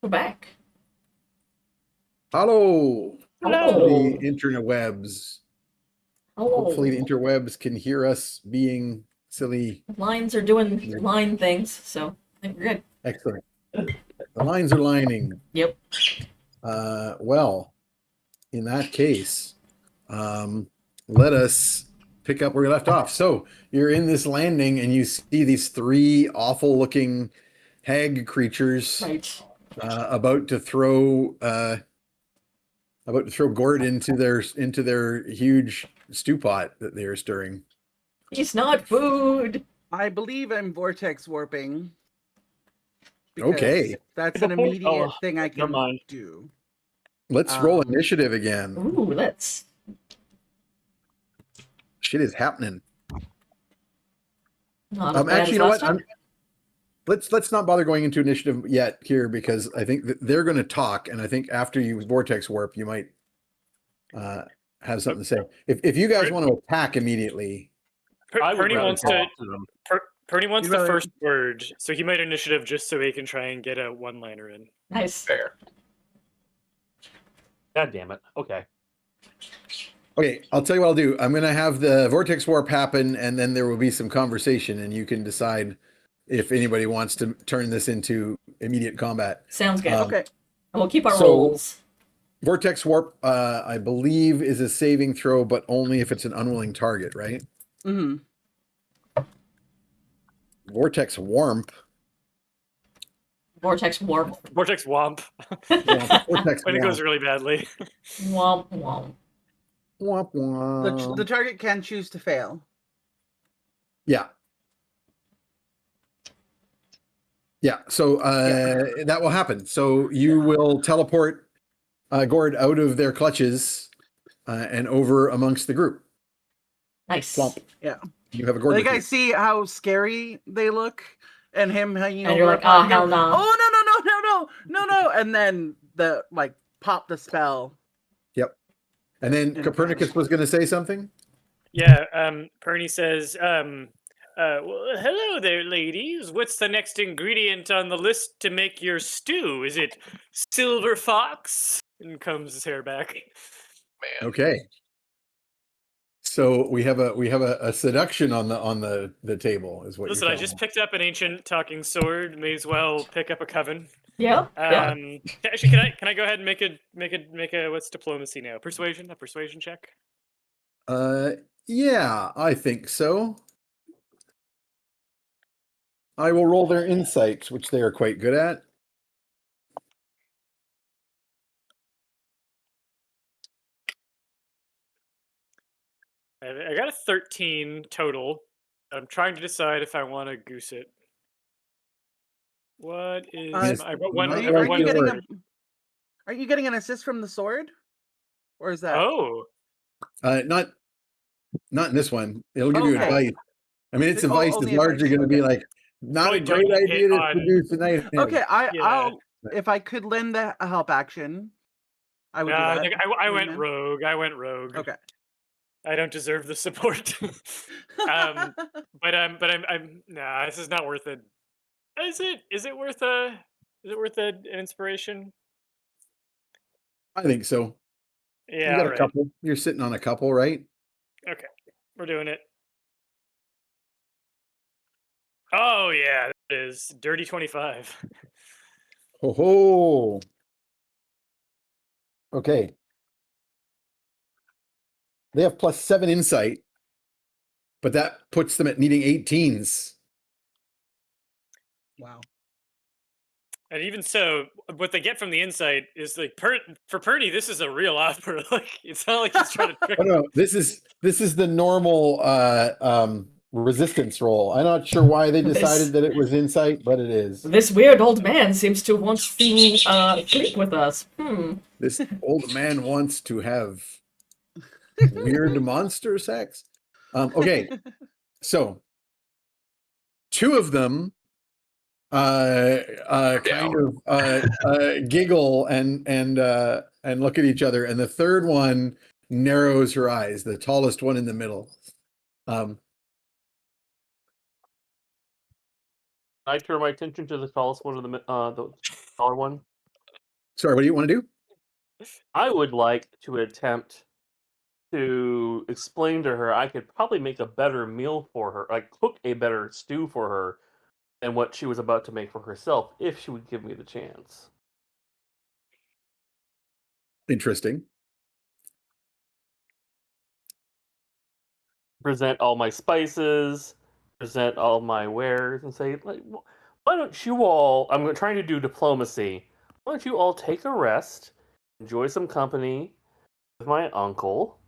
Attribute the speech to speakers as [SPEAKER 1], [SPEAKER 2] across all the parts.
[SPEAKER 1] We're back.
[SPEAKER 2] Hello.
[SPEAKER 1] Hello.
[SPEAKER 2] The interwebs. Hopefully the interwebs can hear us being silly.
[SPEAKER 1] Lines are doing line things, so I think we're good.
[SPEAKER 2] Excellent. The lines are lining.
[SPEAKER 1] Yep.
[SPEAKER 2] Well, in that case, let us pick up where we left off. So you're in this landing and you see these three awful looking hag creatures
[SPEAKER 1] Right.
[SPEAKER 2] about to throw gourd into their huge stew pot that they are stirring.
[SPEAKER 1] It's not food.
[SPEAKER 3] I believe I'm vortex warping.
[SPEAKER 2] Okay.
[SPEAKER 3] That's an immediate thing I can do.
[SPEAKER 2] Let's roll initiative again.
[SPEAKER 1] Ooh, let's.
[SPEAKER 2] Shit is happening.
[SPEAKER 1] Not as bad
[SPEAKER 2] actually,
[SPEAKER 1] as
[SPEAKER 2] you know
[SPEAKER 1] last
[SPEAKER 2] what?
[SPEAKER 1] time.
[SPEAKER 2] Let's not bother going into initiative yet here because I think that they're going to talk, and I think after you vortex warp, you might have something to say. If you guys want to attack immediately,
[SPEAKER 4] Perny wants to. Perny wants the
[SPEAKER 3] rather-
[SPEAKER 4] first word, so he might initiative just so he can try and get a one-liner in.
[SPEAKER 1] Nice.
[SPEAKER 5] Fair. God damn it. Okay.
[SPEAKER 2] okay, I'll tell you what I'll do. I'm going to have the vortex warp happen, and then there will be some conversation, and you can decide if anybody wants to turn this into immediate combat.
[SPEAKER 1] Sounds good.
[SPEAKER 3] Okay.
[SPEAKER 1] And we'll keep our
[SPEAKER 2] So-
[SPEAKER 1] rolls.
[SPEAKER 2] Vortex warp, I believe, is a saving throw, but only if it's an unwilling target, right?
[SPEAKER 3] Mm-hmm.
[SPEAKER 2] Vortex warmp.
[SPEAKER 1] Vortex warp.
[SPEAKER 4] Vortex womp.
[SPEAKER 2] Vortex
[SPEAKER 4] When it
[SPEAKER 2] womp.
[SPEAKER 4] goes really badly.
[SPEAKER 1] Womp womp.
[SPEAKER 2] Womp womp.
[SPEAKER 3] The target can choose to fail.
[SPEAKER 2] Yeah. Yeah, so that will happen. So you will teleport Gord out of their clutches and over amongst the group.
[SPEAKER 1] Nice.
[SPEAKER 2] Plump.
[SPEAKER 3] Yeah.
[SPEAKER 2] You have a Gord.
[SPEAKER 3] Like I see how scary they look, and him hanging
[SPEAKER 1] And
[SPEAKER 3] over.
[SPEAKER 1] you're like,
[SPEAKER 3] a pot
[SPEAKER 1] oh,
[SPEAKER 3] and go,
[SPEAKER 1] hell no.
[SPEAKER 3] Oh no! And then pop the spell.
[SPEAKER 2] Yep. And then
[SPEAKER 3] And
[SPEAKER 2] Copernicus was going to say something.
[SPEAKER 4] Yeah, Perny says, well, hello there, ladies. What's the next ingredient on the list to make your stew? Is it silver fox? And comes his hair back.
[SPEAKER 5] Man.
[SPEAKER 2] Okay. So we have a seduction on the table is what
[SPEAKER 4] Listen,
[SPEAKER 2] you're
[SPEAKER 4] I just picked up an ancient talking sword. May as well pick up a coven.
[SPEAKER 1] Yeah. Yeah.
[SPEAKER 4] Actually, can I go ahead and make a what's diplomacy now? A persuasion check.
[SPEAKER 2] Yeah, I think so. I will roll their insights, which they are quite good at.
[SPEAKER 4] I got a 13 total. I'm trying to decide if I want to goose it. What is I wrote one?
[SPEAKER 3] Are
[SPEAKER 4] I
[SPEAKER 3] you,
[SPEAKER 4] wrote
[SPEAKER 3] are
[SPEAKER 4] one
[SPEAKER 3] you getting
[SPEAKER 4] word.
[SPEAKER 3] are you getting an assist from the sword, or is that?
[SPEAKER 4] Oh,
[SPEAKER 2] Not in this one. It'll give you
[SPEAKER 3] Okay.
[SPEAKER 2] advice. I mean, its
[SPEAKER 3] Oh,
[SPEAKER 2] advice is
[SPEAKER 3] only
[SPEAKER 2] largely
[SPEAKER 3] advice,
[SPEAKER 2] going to be
[SPEAKER 3] okay.
[SPEAKER 2] like, not
[SPEAKER 4] Probably
[SPEAKER 2] a great
[SPEAKER 4] don't hit
[SPEAKER 2] idea to
[SPEAKER 4] on-
[SPEAKER 2] produce an item.
[SPEAKER 3] Okay,
[SPEAKER 4] Yeah.
[SPEAKER 3] I'll if I could lend a help action, I would do
[SPEAKER 4] I
[SPEAKER 3] that.
[SPEAKER 4] think I went
[SPEAKER 3] Wingman.
[SPEAKER 4] rogue. I went rogue.
[SPEAKER 3] Okay.
[SPEAKER 4] I don't deserve the support. But I'm nah. This is not worth it. Is it? Is it worth a? Is it worth an inspiration?
[SPEAKER 2] I think so.
[SPEAKER 4] Yeah.
[SPEAKER 2] You got a
[SPEAKER 4] Right.
[SPEAKER 2] couple. You're sitting on a couple, right?
[SPEAKER 4] Okay, we're doing it. Oh yeah, that is dirty 25.
[SPEAKER 2] Ho ho. Okay. They have +7 insight, but that puts them at needing 18s.
[SPEAKER 3] Wow.
[SPEAKER 4] And even so, what they get from the insight is like for Purdy, this is a real offer. Like it's not like he's trying to trick.
[SPEAKER 2] Oh, no, this is the normal resistance roll. I'm not sure why they decided that it was insight, but it is.
[SPEAKER 1] This weird old man seems to want to sleep with us.
[SPEAKER 2] This old man wants to have weird monster sex. Okay, so 2 of them kind of giggle and look at each other, and the third one narrows her eyes. The tallest one in the middle.
[SPEAKER 5] I turn my attention to the tallest one of the taller one.
[SPEAKER 2] Sorry, what do you want to do?
[SPEAKER 5] I would like to attempt to explain to her I could probably make a better meal for her, like cook a better stew for her than what she was about to make for herself if she would give me the chance.
[SPEAKER 2] Interesting.
[SPEAKER 5] Present all my spices, present all my wares, and say, like, why don't you all? I'm trying to do diplomacy. Why don't you all take a rest, enjoy some company with my uncle?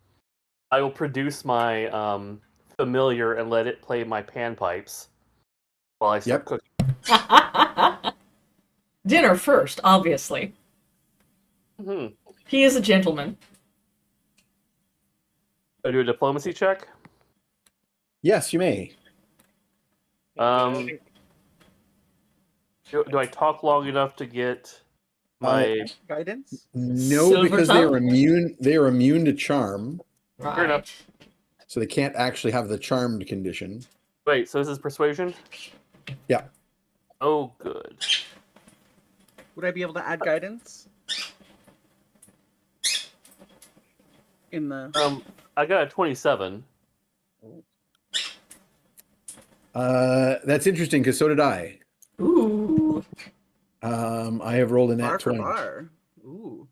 [SPEAKER 5] I will produce my familiar and let it play my panpipes while I start
[SPEAKER 2] Yep.
[SPEAKER 5] cooking.
[SPEAKER 1] Dinner first, obviously.
[SPEAKER 5] Hmm.
[SPEAKER 1] He is a gentleman.
[SPEAKER 5] I do a diplomacy check.
[SPEAKER 2] Yes, you may.
[SPEAKER 5] Do I talk long enough to get my?
[SPEAKER 3] Guidance?
[SPEAKER 2] No,
[SPEAKER 1] Silver
[SPEAKER 2] because they are
[SPEAKER 1] tongue?
[SPEAKER 2] immune. They are immune to charm,
[SPEAKER 5] Fair enough.
[SPEAKER 1] Right.
[SPEAKER 2] so they can't actually have the charmed condition.
[SPEAKER 5] Wait, so this is persuasion?
[SPEAKER 2] Yeah.
[SPEAKER 5] Oh, good.
[SPEAKER 3] Would I be able to add guidance? In the
[SPEAKER 5] I got a 27.
[SPEAKER 2] That's interesting because so did I.
[SPEAKER 1] Ooh.
[SPEAKER 2] I have rolled a
[SPEAKER 3] bar
[SPEAKER 2] nat
[SPEAKER 3] for
[SPEAKER 2] 20.
[SPEAKER 3] bar. Ooh.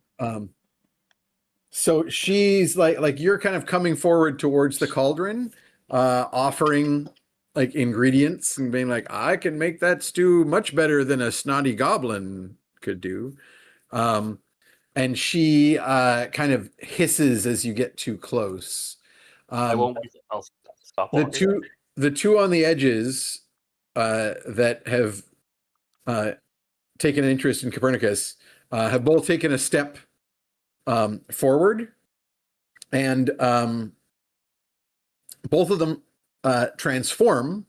[SPEAKER 2] So she's like you're kind of coming forward towards the cauldron, offering like ingredients and being like, I can make that stew much better than a snotty goblin could do. And she kind of hisses as you get too close.
[SPEAKER 5] I won't. I'll stop.
[SPEAKER 2] The
[SPEAKER 5] Walking.
[SPEAKER 2] two on the edges that have taken an interest in Copernicus have both taken a step forward, and both of them transform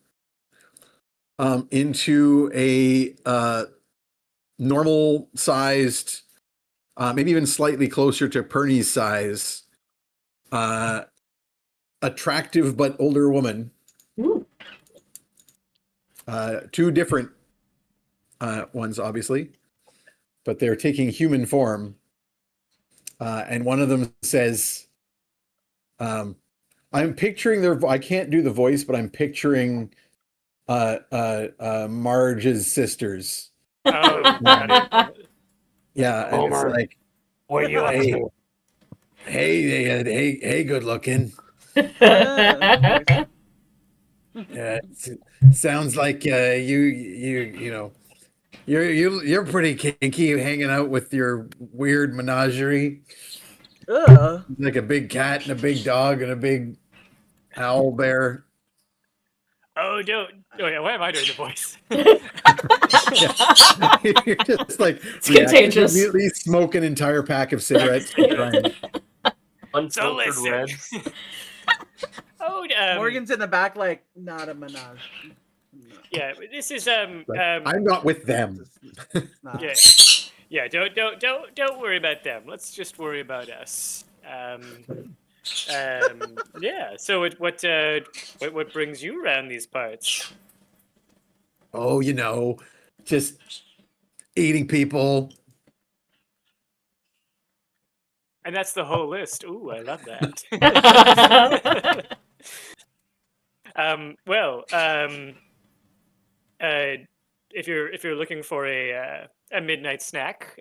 [SPEAKER 2] into a normal sized, maybe even slightly closer to Pernie's size, attractive but older woman.
[SPEAKER 1] Ooh.
[SPEAKER 2] Two different ones, obviously, but they're taking human form. And one of them says, I'm picturing I can't do the voice, but I'm picturing Marge's sisters.
[SPEAKER 4] Oh, got it.
[SPEAKER 2] Yeah, and it's
[SPEAKER 5] Homer.
[SPEAKER 2] like,
[SPEAKER 5] What are you up
[SPEAKER 2] hey,
[SPEAKER 5] to?
[SPEAKER 2] hey, good looking.
[SPEAKER 3] Nice.
[SPEAKER 2] Sounds like you know, you're pretty kinky, hanging out with your weird menagerie,
[SPEAKER 3] Ugh.
[SPEAKER 2] like a big cat and a big dog and a big owl bear.
[SPEAKER 4] Oh, don't. Oh, yeah. Why am I doing the voice?
[SPEAKER 2] You're just like
[SPEAKER 1] It's contagious.
[SPEAKER 2] immediately smoke an entire pack of cigarettes. And trying.
[SPEAKER 4] So
[SPEAKER 5] Unfiltered
[SPEAKER 4] listen.
[SPEAKER 5] reds.
[SPEAKER 4] Oh,
[SPEAKER 3] Morgan's in the back, like, not a menage. No,
[SPEAKER 4] yeah. This is
[SPEAKER 2] Like, I'm not with them.
[SPEAKER 3] it's not.
[SPEAKER 4] Yeah. Yeah. Don't worry about them. Let's just worry about us. Yeah. So what brings you around these parts?
[SPEAKER 2] Oh, you know, just eating people.
[SPEAKER 4] And that's the whole list. Ooh, I love that. Well, if you're looking for a midnight snack,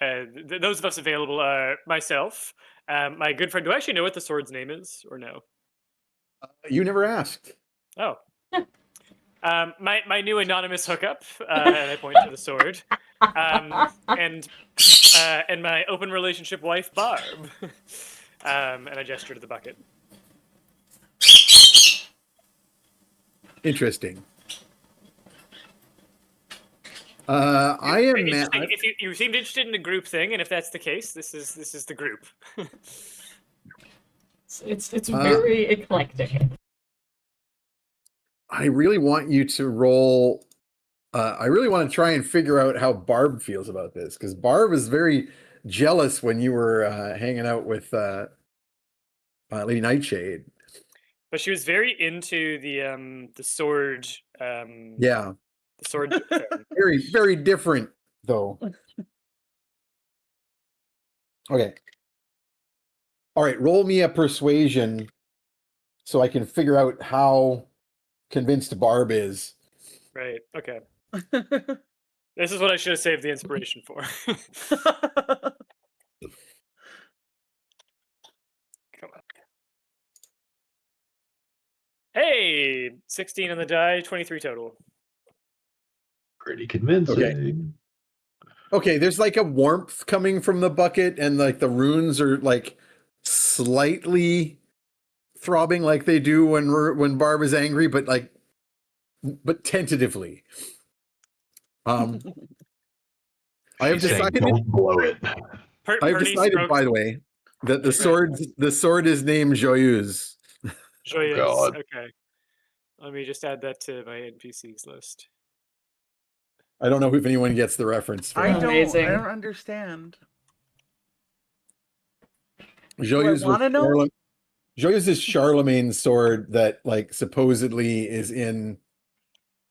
[SPEAKER 4] those of us available are myself, my good friend. Do I actually know what the sword's name is, or no?
[SPEAKER 2] You never asked.
[SPEAKER 4] Oh, my new anonymous hookup, and I point to the sword, and my open relationship wife Barb, and I gesture to the bucket.
[SPEAKER 2] Interesting. I am.
[SPEAKER 4] If you seemed interested in the group thing, and if that's the case, this is the group.
[SPEAKER 1] It's very eclectic.
[SPEAKER 2] I really want you to roll. I really want to try and figure out how Barb feels about this, because Barb is very jealous when you were hanging out with Lady Nightshade.
[SPEAKER 4] But she was very into the sword.
[SPEAKER 2] Yeah,
[SPEAKER 4] The sword thing.
[SPEAKER 2] very different though. Okay. All right, roll me a persuasion so I can figure out how convinced Barb is.
[SPEAKER 4] Right. Okay. This is what I should have saved the inspiration for. Come on. Hey, 16 on the die, 23 total.
[SPEAKER 6] Pretty convincing.
[SPEAKER 2] Okay, there's like a warmth coming from the bucket, and like the runes are like slightly throbbing like they do when Barb is angry, but tentatively. I have
[SPEAKER 6] She's saying,
[SPEAKER 2] decided.
[SPEAKER 6] don't blow it.
[SPEAKER 2] I have
[SPEAKER 4] Perny
[SPEAKER 2] decided,
[SPEAKER 4] strokes
[SPEAKER 2] by the way, that the sword is named Joyeuse.
[SPEAKER 4] Joyeuse.
[SPEAKER 6] God.
[SPEAKER 4] Okay. Let me just add that to my NPCs list.
[SPEAKER 2] I don't know if anyone gets the reference.
[SPEAKER 3] I don't
[SPEAKER 1] Amazing.
[SPEAKER 3] understand.
[SPEAKER 2] Joyeuse
[SPEAKER 3] wanna know?
[SPEAKER 2] Joyeuse is Charlemagne's sword that like supposedly is in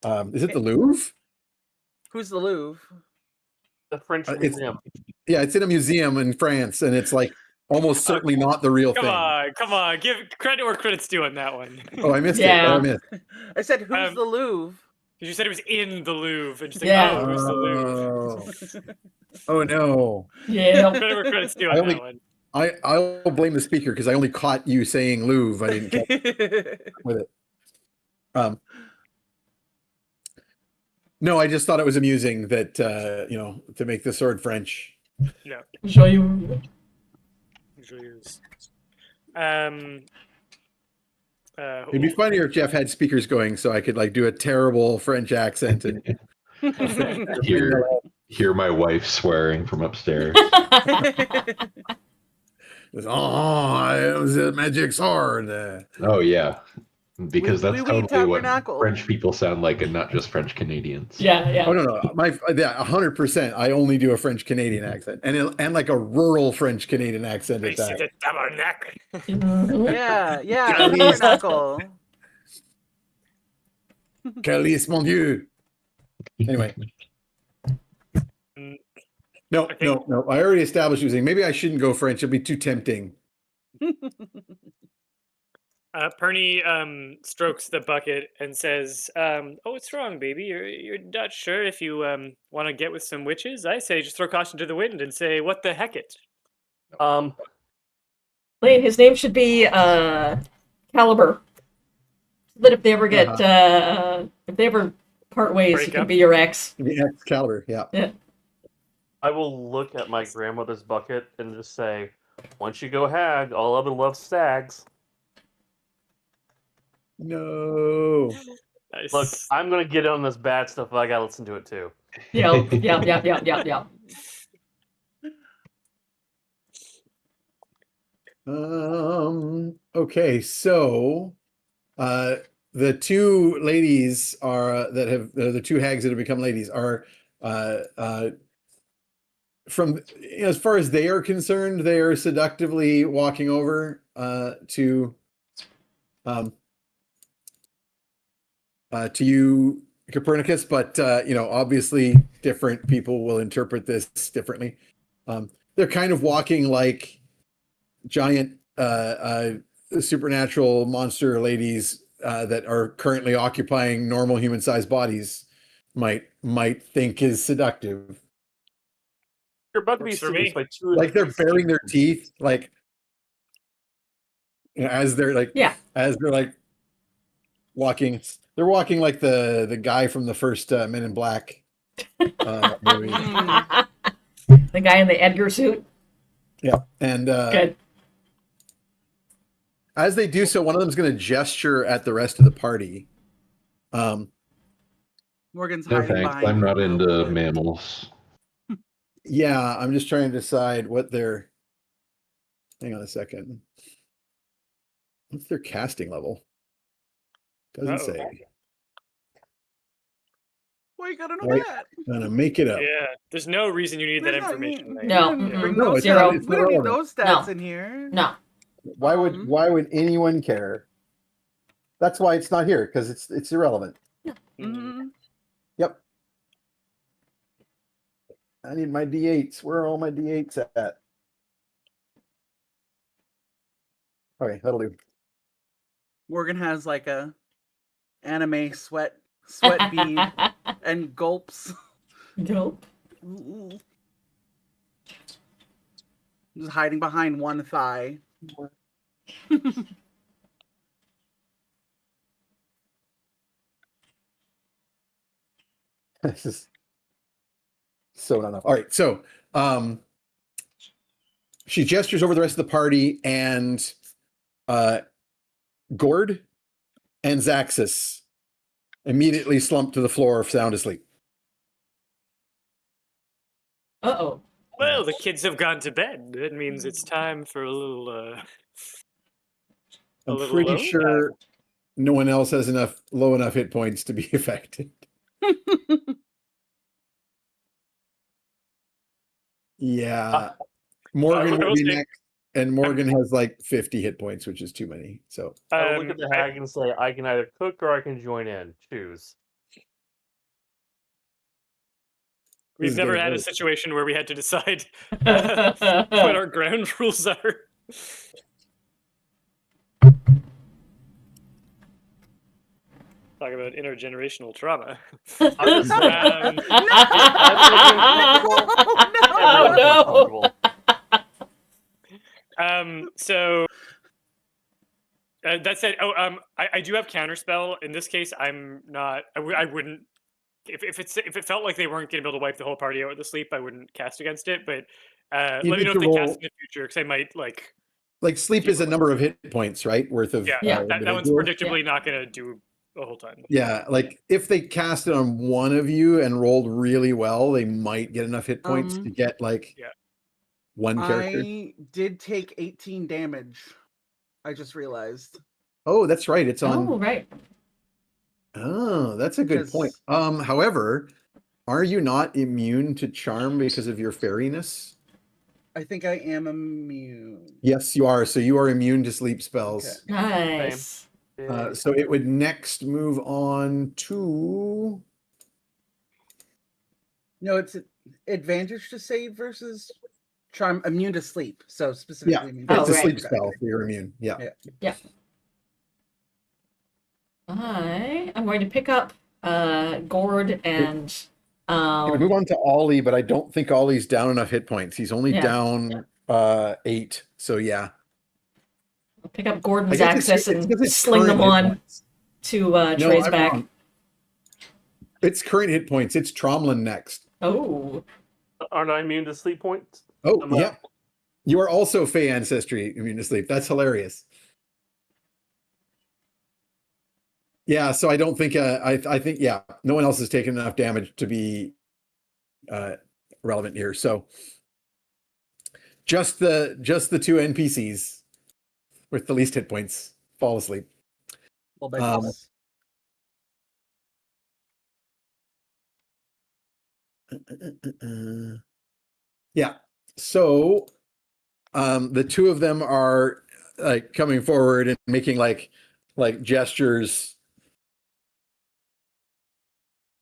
[SPEAKER 2] is it the Louvre?
[SPEAKER 3] Who's the Louvre?
[SPEAKER 5] The French
[SPEAKER 2] It's-
[SPEAKER 5] museum.
[SPEAKER 2] Yeah, it's in a museum in France, and it's like almost certainly not the real
[SPEAKER 4] Come
[SPEAKER 2] thing.
[SPEAKER 4] on. Give credit where credit's due on that one.
[SPEAKER 2] Oh, I missed
[SPEAKER 1] Yeah.
[SPEAKER 2] it. I missed.
[SPEAKER 3] I said, who's
[SPEAKER 4] Um,
[SPEAKER 3] the Louvre?
[SPEAKER 4] Because you said it was in the Louvre. And just
[SPEAKER 1] Yeah.
[SPEAKER 4] like, oh, who's the Louvre?
[SPEAKER 2] Oh no.
[SPEAKER 1] Yeah.
[SPEAKER 4] Credit where credit's due
[SPEAKER 2] I
[SPEAKER 4] on
[SPEAKER 2] only-
[SPEAKER 4] that one.
[SPEAKER 2] I'll blame the speaker because I only caught you saying Louvre. I didn't catch with it. No, I just thought it was amusing that to make the sword French.
[SPEAKER 4] No.
[SPEAKER 1] Joyeuse.
[SPEAKER 4] Joyeuse.
[SPEAKER 2] It'd be funnier if Jeff had speakers going so I could like do a terrible French accent and
[SPEAKER 6] Hear my wife swearing from upstairs.
[SPEAKER 2] it was a magic sword.
[SPEAKER 6] Oh yeah, because that's
[SPEAKER 3] Oui,
[SPEAKER 6] totally what
[SPEAKER 3] tabernacle.
[SPEAKER 6] French people sound like, and not just French Canadians.
[SPEAKER 1] Yeah.
[SPEAKER 2] Oh no, 100%. I only do a French Canadian accent, and like a rural French Canadian accent at that.
[SPEAKER 1] Mhm.
[SPEAKER 3] yeah,
[SPEAKER 2] Chinese.
[SPEAKER 3] tabernacle.
[SPEAKER 2] Calice, mon Dieu. Anyway. No. I already established using. Maybe I shouldn't go French. It'd be too tempting.
[SPEAKER 4] Perny strokes the bucket and says, "Oh, what's wrong, baby? You're not sure if you want to get with some witches? I say just throw caution to the wind and say, what the heck it."
[SPEAKER 1] Lane, his name should be Caliber. But if they ever get if they ever part ways,
[SPEAKER 4] Break
[SPEAKER 1] he can
[SPEAKER 4] up?
[SPEAKER 1] be your ex.
[SPEAKER 2] The Excalibur, yeah.
[SPEAKER 5] I will look at my grandmother's bucket and just say, once you go hag, all other love stags.
[SPEAKER 2] No.
[SPEAKER 4] Nice.
[SPEAKER 5] Look, I'm going to get on this bad stuff, but I got to listen to it too.
[SPEAKER 1] Yeah.
[SPEAKER 2] Okay, so the two ladies are the two hags that have become ladies are from as far as they are concerned, they are seductively walking over to you, Copernicus, but obviously different people will interpret this differently. They're kind of walking like giant supernatural monster ladies that are currently occupying normal human-sized bodies might think is seductive.
[SPEAKER 5] You're about to be
[SPEAKER 4] Works for me.
[SPEAKER 5] seduced by two.
[SPEAKER 2] Like they're baring their teeth, like as they're like walking. They're walking like the guy from the first Men in Black movie.
[SPEAKER 1] The guy in the Edgar suit.
[SPEAKER 2] Yeah, and
[SPEAKER 1] Good.
[SPEAKER 2] as they do so, one of them is going to gesture at the rest of the party.
[SPEAKER 3] Morgan's
[SPEAKER 6] No
[SPEAKER 3] hiding
[SPEAKER 6] thanks.
[SPEAKER 3] behind
[SPEAKER 6] I'm not
[SPEAKER 3] the
[SPEAKER 6] into
[SPEAKER 3] bullet.
[SPEAKER 6] mammals.
[SPEAKER 2] Yeah, I'm just trying to decide what their. Hang on a second. What's their casting level? Doesn't
[SPEAKER 4] Uh-oh.
[SPEAKER 2] say.
[SPEAKER 3] Why you gotta know
[SPEAKER 2] Right.
[SPEAKER 3] that?
[SPEAKER 2] I'm gonna make it up.
[SPEAKER 4] Yeah, there's no reason you need that
[SPEAKER 3] There's
[SPEAKER 4] information. Lane.
[SPEAKER 1] No.
[SPEAKER 3] we didn't bring
[SPEAKER 2] No,
[SPEAKER 3] those
[SPEAKER 2] it's
[SPEAKER 1] Zero.
[SPEAKER 3] stats.
[SPEAKER 2] it's
[SPEAKER 3] We don't need
[SPEAKER 2] irrelevant.
[SPEAKER 3] those stats
[SPEAKER 1] No.
[SPEAKER 3] in here.
[SPEAKER 1] No.
[SPEAKER 2] Why would anyone care? That's why it's not here, because it's irrelevant.
[SPEAKER 3] Mhm.
[SPEAKER 2] Yep. I need my D8s. Where are all my D8s at? Okay, that'll do.
[SPEAKER 3] Morgan has like a anime sweat bead and gulps.
[SPEAKER 1] Gulp.
[SPEAKER 3] Just hiding behind one thigh.
[SPEAKER 2] This is so not enough. All right, so she gestures over the rest of the party, and Gord and Zaxis immediately slump to the floor, sound asleep.
[SPEAKER 1] Uh-oh.
[SPEAKER 4] Well, the kids have gone to bed. That means it's time for a little.
[SPEAKER 2] I'm
[SPEAKER 4] little
[SPEAKER 2] pretty
[SPEAKER 4] low
[SPEAKER 2] sure no one else has low enough hit points to be affected. Yeah. Morgan
[SPEAKER 4] I
[SPEAKER 2] will
[SPEAKER 4] will
[SPEAKER 2] be
[SPEAKER 4] say-
[SPEAKER 2] next, and Morgan has like 50 hit points, which is too many. So
[SPEAKER 5] I'll look at the
[SPEAKER 4] I-
[SPEAKER 5] hag and say, I can either cook or I can join in. Choose.
[SPEAKER 2] This
[SPEAKER 4] We've
[SPEAKER 2] is
[SPEAKER 4] never
[SPEAKER 2] getting
[SPEAKER 4] had a
[SPEAKER 2] late.
[SPEAKER 4] situation where we had to decide what our ground rules are. Talk about intergenerational trauma.
[SPEAKER 5] I'm just saying.
[SPEAKER 1] Oh, no.
[SPEAKER 4] So that said, I do have counterspell. In this case, I'm not. I wouldn't. If it felt like they weren't going to be able to wipe the whole party out with the sleep, I wouldn't cast against it. But let
[SPEAKER 2] You
[SPEAKER 4] me
[SPEAKER 2] need
[SPEAKER 4] know
[SPEAKER 2] to
[SPEAKER 4] if they cast
[SPEAKER 2] roll-
[SPEAKER 4] in the future, because I might like.
[SPEAKER 2] like sleep is a number of hit points, right? Worth of
[SPEAKER 4] Yeah, that one's
[SPEAKER 2] individual.
[SPEAKER 4] predictably not going to do the whole time.
[SPEAKER 2] Yeah, like if they cast it on one of you and rolled really well, they might get enough hit points to get like one character.
[SPEAKER 3] I did take 18 damage. I just realized.
[SPEAKER 2] Oh, that's right. It's on.
[SPEAKER 1] Oh, right.
[SPEAKER 2] Oh, that's a good point. However, are you not immune to charm because of your fairiness?
[SPEAKER 3] I think I am immune.
[SPEAKER 2] Yes, you are. So you are immune to sleep spells.
[SPEAKER 1] Nice.
[SPEAKER 2] So it would next move on to.
[SPEAKER 3] No, it's advantage to save versus charm. Immune to sleep. So specifically, immune to
[SPEAKER 2] It's a
[SPEAKER 1] right.
[SPEAKER 2] sleep spell. So you're immune. Yeah.
[SPEAKER 1] I'm going to pick up Gord and
[SPEAKER 2] He would move on to Ollie, but I don't think Ollie's down enough hit points. He's only down 8. So yeah.
[SPEAKER 1] I'll pick up Gordon's
[SPEAKER 2] I guess
[SPEAKER 1] access
[SPEAKER 2] it's 'cause
[SPEAKER 1] and
[SPEAKER 2] it's
[SPEAKER 1] sling them
[SPEAKER 2] current hit
[SPEAKER 1] on
[SPEAKER 2] points.
[SPEAKER 1] to
[SPEAKER 2] No,
[SPEAKER 1] Trey's
[SPEAKER 2] I'm
[SPEAKER 1] back.
[SPEAKER 2] wrong. It's current hit points. It's Tromlin next.
[SPEAKER 1] Oh.
[SPEAKER 5] Aren't I immune to sleep points?
[SPEAKER 2] Oh, yeah. You are also Fae ancestry immune to sleep. That's hilarious. Yeah, so I don't think I think no one else has taken enough damage to be relevant here. So just the 2 NPCs with the least hit points fall asleep. Yeah. So the 2 of them are like coming forward and making like gestures.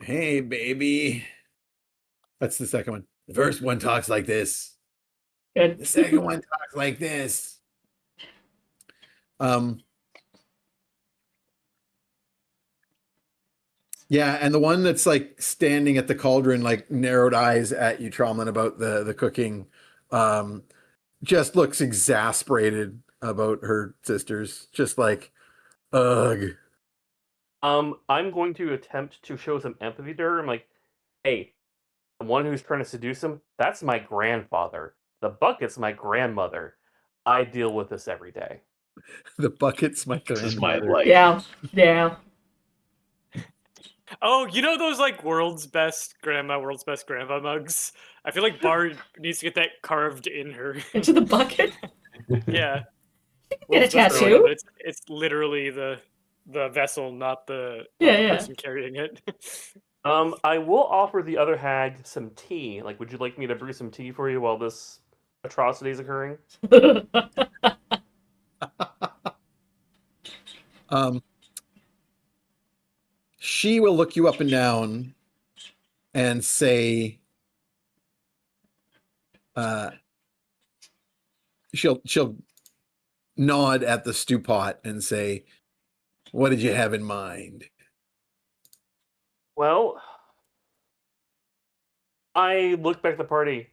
[SPEAKER 2] Hey, baby. That's the second one. The first one talks like this.
[SPEAKER 1] Good.
[SPEAKER 2] The second one talks like this. Yeah, and the one that's like standing at the cauldron, like narrowed eyes at you, Tromlin, about the cooking, just looks exasperated about her sisters. Just like, ugh.
[SPEAKER 5] I'm going to attempt to show some empathy to her. I'm like, hey, the one who's trying to seduce him, that's my grandfather. The bucket's my grandmother. I deal with this every day.
[SPEAKER 2] The bucket's my
[SPEAKER 6] This is my
[SPEAKER 2] grandmother.
[SPEAKER 6] life.
[SPEAKER 1] Yeah.
[SPEAKER 4] Oh, you know those like world's best grandma, world's best grandpa mugs? I feel like Bard needs to get that carved in her.
[SPEAKER 1] Into the bucket.
[SPEAKER 4] Yeah.
[SPEAKER 1] Get a
[SPEAKER 4] World's best
[SPEAKER 1] tattoo.
[SPEAKER 4] grandma, but it's literally the vessel, not the person carrying it.
[SPEAKER 5] I will offer the other hag some tea. Like, would you like me to brew some tea for you while this atrocity is occurring?
[SPEAKER 2] She will look you up and down and say, she'll nod at the stew pot and say, "What did you have in mind?"
[SPEAKER 5] Well, I look back at the party.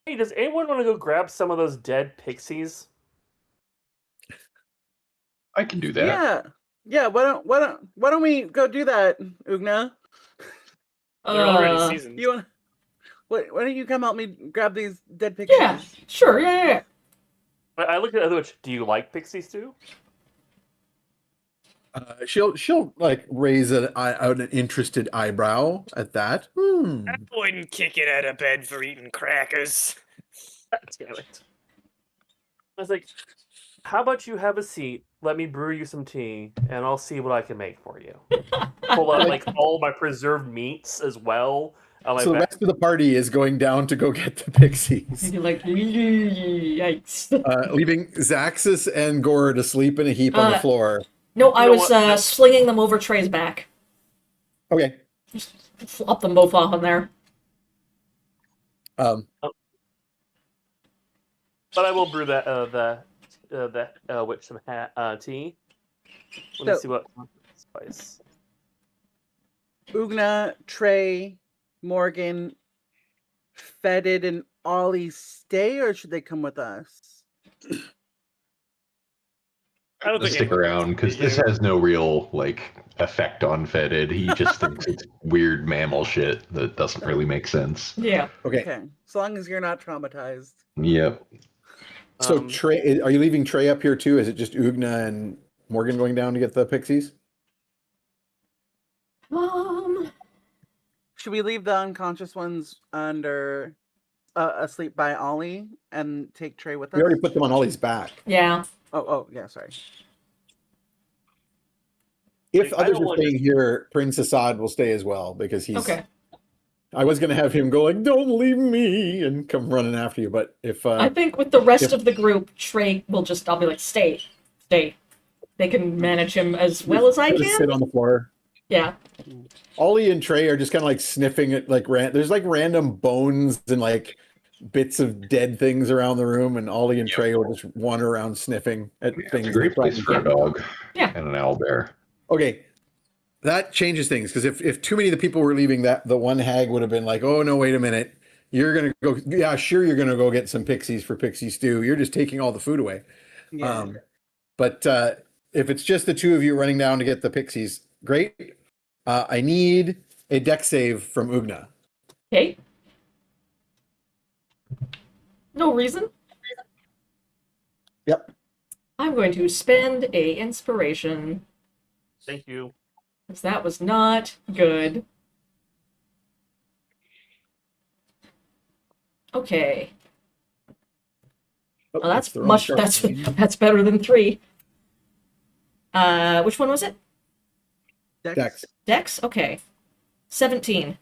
[SPEAKER 5] Hey, does anyone want to go grab some of those dead pixies?
[SPEAKER 6] I can do that.
[SPEAKER 3] Yeah. Why don't we go do that, Ugna?
[SPEAKER 4] They're already
[SPEAKER 1] Uh,
[SPEAKER 4] seasoned.
[SPEAKER 3] You want? Why don't you come help me grab these dead pixies?
[SPEAKER 1] yeah, sure, yeah.
[SPEAKER 5] I look at the other witch. Do you like pixies too?
[SPEAKER 2] She'll like raise an interested eyebrow at that.
[SPEAKER 4] I wouldn't kick it out of bed for eating crackers.
[SPEAKER 5] Damn it. I was like, how about you have a seat? Let me brew you some tea, and I'll see what I can make for you. Pull out like all my preserved meats as well. On my
[SPEAKER 2] So the
[SPEAKER 5] back.
[SPEAKER 2] rest of the party is going down to go get the pixies,
[SPEAKER 1] You're like, yikes.
[SPEAKER 2] leaving Zaxus and Gore to sleep in a heap on the floor.
[SPEAKER 1] No, I
[SPEAKER 5] know
[SPEAKER 1] was
[SPEAKER 5] what? No.
[SPEAKER 1] slinging them over Trey's back.
[SPEAKER 2] Okay.
[SPEAKER 1] Just flop them both off on there.
[SPEAKER 5] But I will brew that witch some tea. Let me
[SPEAKER 3] So-
[SPEAKER 5] see what spice.
[SPEAKER 3] Ugna, Trey, Morgan, Fetid, and Ollie stay, or should they come with us?
[SPEAKER 4] I don't think
[SPEAKER 6] Stick
[SPEAKER 4] anyone
[SPEAKER 6] around
[SPEAKER 4] wants to
[SPEAKER 6] because
[SPEAKER 4] be
[SPEAKER 6] this
[SPEAKER 4] here.
[SPEAKER 6] has no real like effect on Fetid. He just thinks it's weird mammal shit that doesn't really make sense.
[SPEAKER 1] Yeah.
[SPEAKER 2] Okay.
[SPEAKER 3] Okay, as long as you're not traumatized.
[SPEAKER 6] Yep.
[SPEAKER 2] So
[SPEAKER 5] Um,
[SPEAKER 2] Trey, are you leaving Trey up here too? Is it just Ugna and Morgan going down to get the pixies?
[SPEAKER 3] Should we leave the unconscious ones under asleep by Ollie and take Trey with us?
[SPEAKER 2] We already put them on Ollie's back.
[SPEAKER 1] Yeah.
[SPEAKER 3] Oh, yeah. Sorry.
[SPEAKER 2] If
[SPEAKER 5] Like, I
[SPEAKER 2] others
[SPEAKER 5] don't
[SPEAKER 2] are
[SPEAKER 5] want to-
[SPEAKER 2] staying here, Prince Assad will stay as well because he's.
[SPEAKER 1] Okay.
[SPEAKER 2] I was going to have him go like, "Don't leave me," and come running after you. But if
[SPEAKER 1] I think with the rest
[SPEAKER 2] if-
[SPEAKER 1] of the group, Trey will just, I'll be like, stay. They can manage him as well as I
[SPEAKER 2] just
[SPEAKER 1] can.
[SPEAKER 2] sit on the floor.
[SPEAKER 1] Yeah.
[SPEAKER 2] Ollie and Trey are just kind of like sniffing at like there's like random bones and like bits of dead things around the room, and Ollie and Trey will just wander around sniffing at
[SPEAKER 6] It's
[SPEAKER 2] things.
[SPEAKER 6] a great place for a dog.
[SPEAKER 1] Yeah.
[SPEAKER 6] And an owlbear.
[SPEAKER 2] Okay, that changes things because if too many of the people were leaving, that the one hag would have been like, "Oh no, wait a minute, you're gonna go? Yeah, sure, you're gonna go get some pixies for pixie stew. You're just taking all the food away."
[SPEAKER 3] Yeah.
[SPEAKER 2] But if it's just the two of you running down to get the pixies, great. I need a deck save from Ugna.
[SPEAKER 1] Okay. No reason.
[SPEAKER 2] Yep.
[SPEAKER 1] I'm going to spend a inspiration,
[SPEAKER 5] Thank you.
[SPEAKER 1] because that was not good. Okay.
[SPEAKER 2] Oh,
[SPEAKER 1] Well, that's
[SPEAKER 2] the wrong
[SPEAKER 1] much.
[SPEAKER 2] chart.
[SPEAKER 1] That's better than 3. Which one was it?
[SPEAKER 2] Dex.
[SPEAKER 1] Dex? Okay. 17.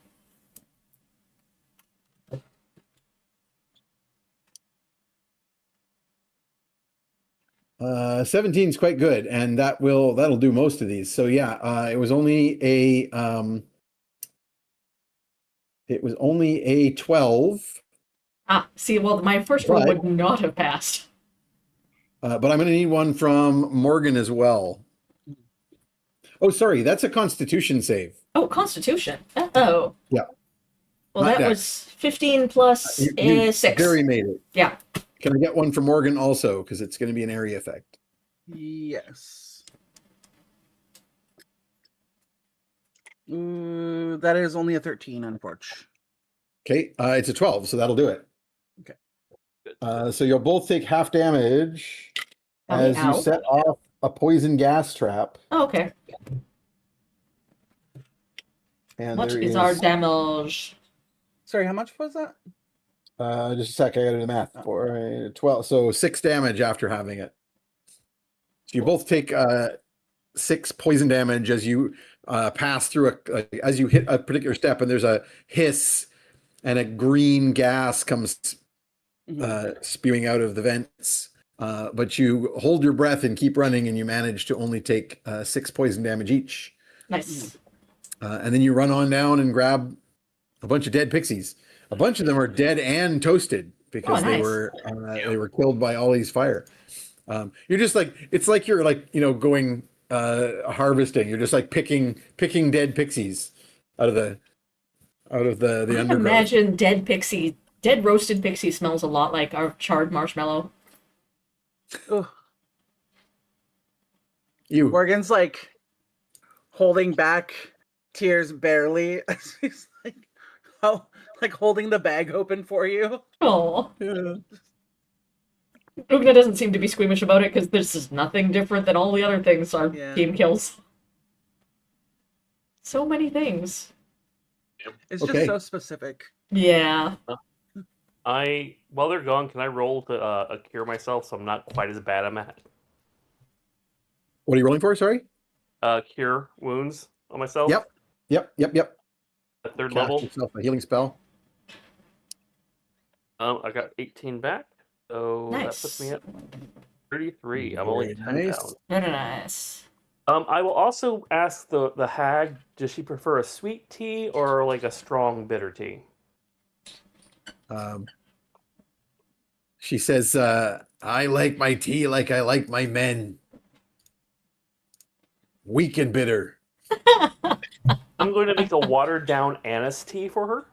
[SPEAKER 2] Uh, 17 is quite good, and that'll do most of these. So yeah, it was only a 12,
[SPEAKER 1] Ah, see, well, my first one
[SPEAKER 2] But-
[SPEAKER 1] would not have passed.
[SPEAKER 2] but I'm going to need one from Morgan as well. Oh, sorry, that's a Constitution save.
[SPEAKER 1] Oh, Constitution. Oh.
[SPEAKER 2] Yeah.
[SPEAKER 1] Well,
[SPEAKER 2] Not
[SPEAKER 1] that
[SPEAKER 2] Dex.
[SPEAKER 1] was 15 plus
[SPEAKER 2] You
[SPEAKER 1] 6.
[SPEAKER 2] Barry made it.
[SPEAKER 1] Yeah.
[SPEAKER 2] Can I get one from Morgan also? Because it's going to be an area effect.
[SPEAKER 3] Yes. That is only a 13, unfortunately.
[SPEAKER 2] Okay, it's a 12, so that'll do it.
[SPEAKER 3] Okay.
[SPEAKER 2] So you'll both take half damage as you
[SPEAKER 1] Ow.
[SPEAKER 2] set off a poison gas trap.
[SPEAKER 1] Oh, okay.
[SPEAKER 2] And
[SPEAKER 1] What
[SPEAKER 2] there
[SPEAKER 1] is our damage?
[SPEAKER 3] Sorry, how much was that?
[SPEAKER 2] just a sec, I gotta do the math. 12, so 6 damage after having it. So you both take 6 poison damage as you pass through as you hit a particular step, and there's a hiss, and a green gas comes spewing out of the vents. But you hold your breath and keep running, and you manage to only take 6 poison damage each.
[SPEAKER 1] Nice.
[SPEAKER 2] And then you run on down and grab a bunch of dead pixies. A bunch of them are dead and toasted because
[SPEAKER 1] Oh,
[SPEAKER 2] they
[SPEAKER 1] nice.
[SPEAKER 2] were killed by Ollie's fire. You're just like it's like you're like going harvesting. You're just like picking dead pixies out of the
[SPEAKER 1] I
[SPEAKER 2] undergrowth.
[SPEAKER 1] imagine dead roasted pixie smells a lot like our charred marshmallow.
[SPEAKER 3] Ugh.
[SPEAKER 2] You
[SPEAKER 3] Morgan's like holding back tears barely. She's like, oh, like holding the bag open for you.
[SPEAKER 1] Oh,
[SPEAKER 2] yeah.
[SPEAKER 1] Ugna doesn't seem to be squeamish about it because this is nothing different than all the other things our
[SPEAKER 3] Yeah.
[SPEAKER 1] team kills. So many things.
[SPEAKER 3] It's
[SPEAKER 2] Okay.
[SPEAKER 3] just so specific.
[SPEAKER 1] Yeah.
[SPEAKER 5] While they're gone, can I roll to cure myself so I'm not quite as bad I'm at?
[SPEAKER 2] What are you rolling for? Sorry.
[SPEAKER 5] Cure wounds on myself.
[SPEAKER 2] Yep.
[SPEAKER 5] At third
[SPEAKER 2] Cast
[SPEAKER 5] level.
[SPEAKER 2] yourself a healing spell.
[SPEAKER 5] I got 18 back, so that puts me
[SPEAKER 1] Nice.
[SPEAKER 5] at 33. I'm only
[SPEAKER 2] Very
[SPEAKER 5] 10
[SPEAKER 2] nice.
[SPEAKER 5] down.
[SPEAKER 1] Very nice.
[SPEAKER 5] I will also ask the hag, does she prefer a sweet tea or like a strong bitter tea?
[SPEAKER 2] She says, "I like my tea like I like my men. Weak and bitter."
[SPEAKER 5] I'm going to make a watered down anise tea for her.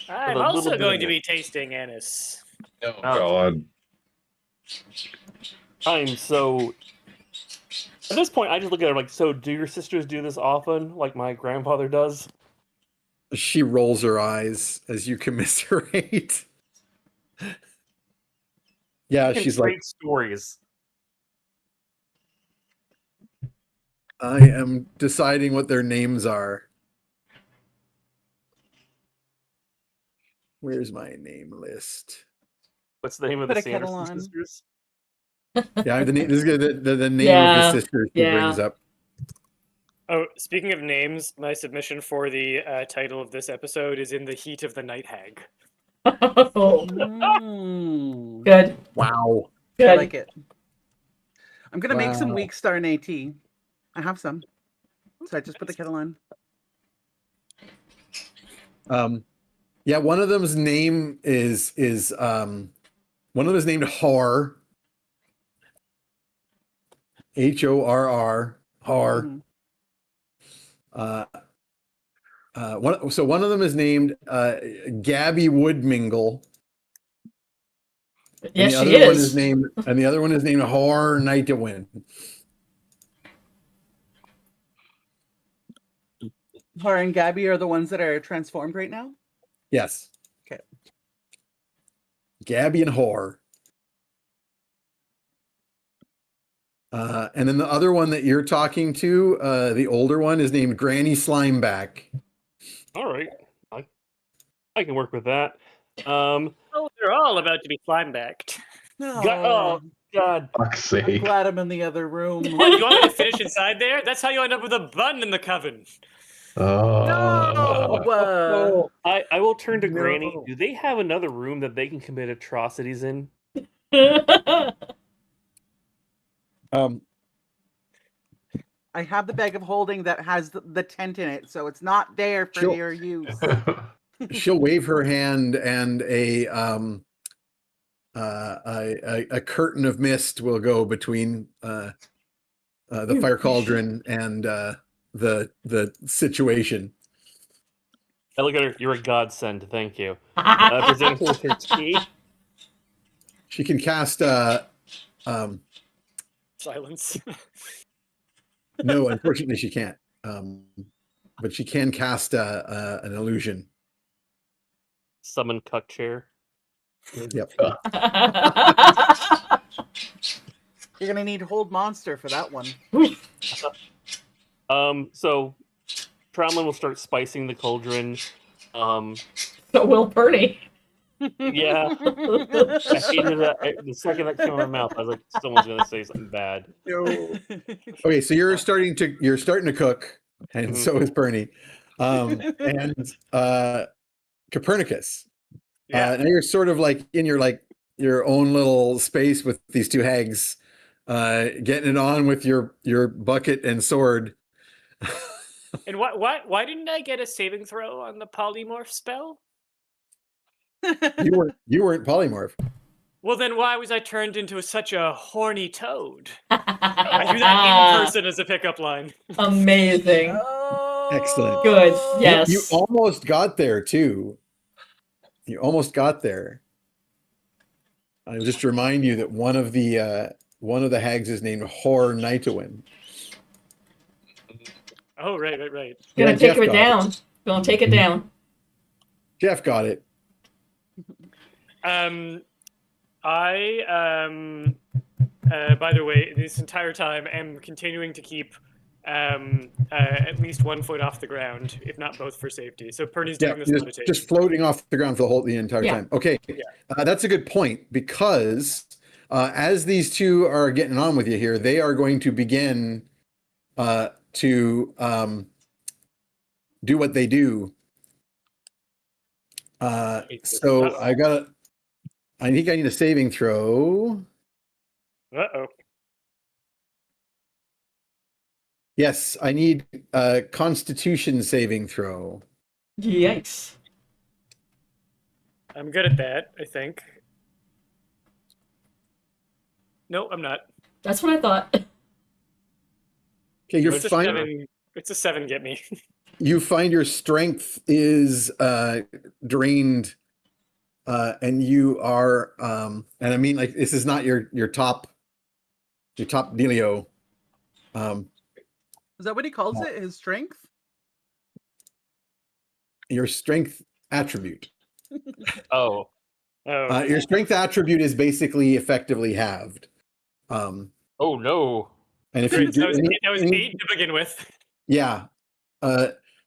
[SPEAKER 4] I'm
[SPEAKER 5] With a little
[SPEAKER 4] also
[SPEAKER 5] bit
[SPEAKER 4] going
[SPEAKER 5] of
[SPEAKER 4] to
[SPEAKER 5] it.
[SPEAKER 4] be tasting anise.
[SPEAKER 6] Oh God.
[SPEAKER 5] I'm so. At this point, I just look at her like, so do your sisters do this often, like my grandfather does?
[SPEAKER 2] She rolls her eyes as you commiserate. Yeah,
[SPEAKER 5] Freaking
[SPEAKER 2] she's like,
[SPEAKER 5] great stories.
[SPEAKER 2] I am deciding what their names are. Where's my name list?
[SPEAKER 5] What's the name of
[SPEAKER 3] Put
[SPEAKER 5] the
[SPEAKER 3] a kettle
[SPEAKER 5] Sanderson
[SPEAKER 3] on.
[SPEAKER 5] sisters?
[SPEAKER 2] Yeah, the name. This is the name of
[SPEAKER 1] Yeah,
[SPEAKER 2] the sister she
[SPEAKER 1] yeah.
[SPEAKER 2] brings up.
[SPEAKER 4] Oh, speaking of names, my submission for the title of this episode is In the Heat of the Night Hag.
[SPEAKER 1] Oh,
[SPEAKER 3] Mm,
[SPEAKER 1] good.
[SPEAKER 2] Wow.
[SPEAKER 1] Good.
[SPEAKER 3] I like it. I'm gonna make some
[SPEAKER 2] Wow.
[SPEAKER 3] weak star in AT. I have some. So I just put the kettle on.
[SPEAKER 2] Yeah, one of them's name is one of them is named Har. Horr. Har.
[SPEAKER 3] Mhm.
[SPEAKER 2] One of them is named Gabby Woodmingle.
[SPEAKER 1] Yes,
[SPEAKER 2] and the
[SPEAKER 1] she
[SPEAKER 2] other one
[SPEAKER 1] is.
[SPEAKER 2] is named Horror Night to Win.
[SPEAKER 3] Har and Gabby are the ones that are transformed right now.
[SPEAKER 2] Yes.
[SPEAKER 3] Okay.
[SPEAKER 2] Gabby and Horror. And then the other one that you're talking to, the older one, is named Granny Slimeback.
[SPEAKER 5] All right, I can work with that.
[SPEAKER 4] Oh, they're all about to be climbbacked.
[SPEAKER 5] Oh God!
[SPEAKER 6] Fuck's
[SPEAKER 3] I'm
[SPEAKER 6] sake.
[SPEAKER 3] glad I'm in the other room.
[SPEAKER 4] What, you want me to finish inside there? That's how you end up with a bun in the coven.
[SPEAKER 3] No!
[SPEAKER 5] Oh, I will turn to Granny.
[SPEAKER 2] No.
[SPEAKER 5] Do they have another room that they can commit atrocities in?
[SPEAKER 2] Um,
[SPEAKER 3] I have the bag of holding that has the tent in it, so it's not there for
[SPEAKER 2] Sure.
[SPEAKER 3] your use.
[SPEAKER 2] she'll wave her hand, and a curtain of mist will go between the fire cauldron and the situation.
[SPEAKER 5] I look at her. You're a godsend. Thank you. Present her with her tea.
[SPEAKER 2] She can cast
[SPEAKER 4] Silence.
[SPEAKER 2] no, unfortunately she can't. But she can cast an illusion.
[SPEAKER 5] Summon cuck chair.
[SPEAKER 2] Yep.
[SPEAKER 3] You're gonna need hold monster for that one.
[SPEAKER 5] So Traumlin will start spicing the cauldron.
[SPEAKER 1] So will Bernie.
[SPEAKER 5] Yeah. I hated that. The second that came out of my mouth, I was like, someone's gonna say something bad.
[SPEAKER 2] Okay, so you're starting to cook, and
[SPEAKER 5] Mhm.
[SPEAKER 2] so is Bernie. And Copernicus.
[SPEAKER 4] Yeah.
[SPEAKER 2] Now you're sort of like in your own little space with these two hags, getting it on with your bucket and sword.
[SPEAKER 4] And why didn't I get a saving throw on the polymorph spell?
[SPEAKER 2] You weren't polymorph.
[SPEAKER 4] Well, then why was I turned into such a horny toad? I do that in person as a pickup line.
[SPEAKER 1] Amazing.
[SPEAKER 2] Excellent.
[SPEAKER 1] Good.
[SPEAKER 3] Oh.
[SPEAKER 1] Yes.
[SPEAKER 2] You almost got there too. You almost got there. I'll just remind you that one of the hags is named Hor Nightowin.
[SPEAKER 4] Oh, right.
[SPEAKER 1] Gonna
[SPEAKER 2] Yeah,
[SPEAKER 1] take
[SPEAKER 2] Jeff
[SPEAKER 1] it
[SPEAKER 2] got
[SPEAKER 1] down. Gonna take it down.
[SPEAKER 2] Jeff got it.
[SPEAKER 4] By the way, this entire time am continuing to keep at least 1 foot off the ground, if not both for safety. So Purdy's
[SPEAKER 2] Yeah,
[SPEAKER 4] doing this
[SPEAKER 2] just,
[SPEAKER 4] levitation.
[SPEAKER 2] just floating off the ground for the entire
[SPEAKER 1] Yeah.
[SPEAKER 2] time. Okay, that's a good point because as these two are getting on with you here, they are going to begin to do what they do. So I think I need a saving throw.
[SPEAKER 4] Uh-oh.
[SPEAKER 2] Yes, I need a Constitution saving throw.
[SPEAKER 1] Yikes.
[SPEAKER 4] I'm good at that, I think. No, I'm not.
[SPEAKER 1] That's what I thought.
[SPEAKER 2] Okay, you're
[SPEAKER 4] It's a
[SPEAKER 2] fine.
[SPEAKER 4] 7. It's a 7, get me.
[SPEAKER 2] You find your strength is drained, and you are, and I mean, like, this is not your top dealio.
[SPEAKER 3] Is that what he calls it? His strength?
[SPEAKER 2] Your strength attribute.
[SPEAKER 5] Oh,
[SPEAKER 4] Oh.
[SPEAKER 2] Your strength attribute is basically effectively halved.
[SPEAKER 5] oh no.
[SPEAKER 2] And if
[SPEAKER 4] Great,
[SPEAKER 2] you do,
[SPEAKER 4] that was 8 to begin with.
[SPEAKER 2] yeah.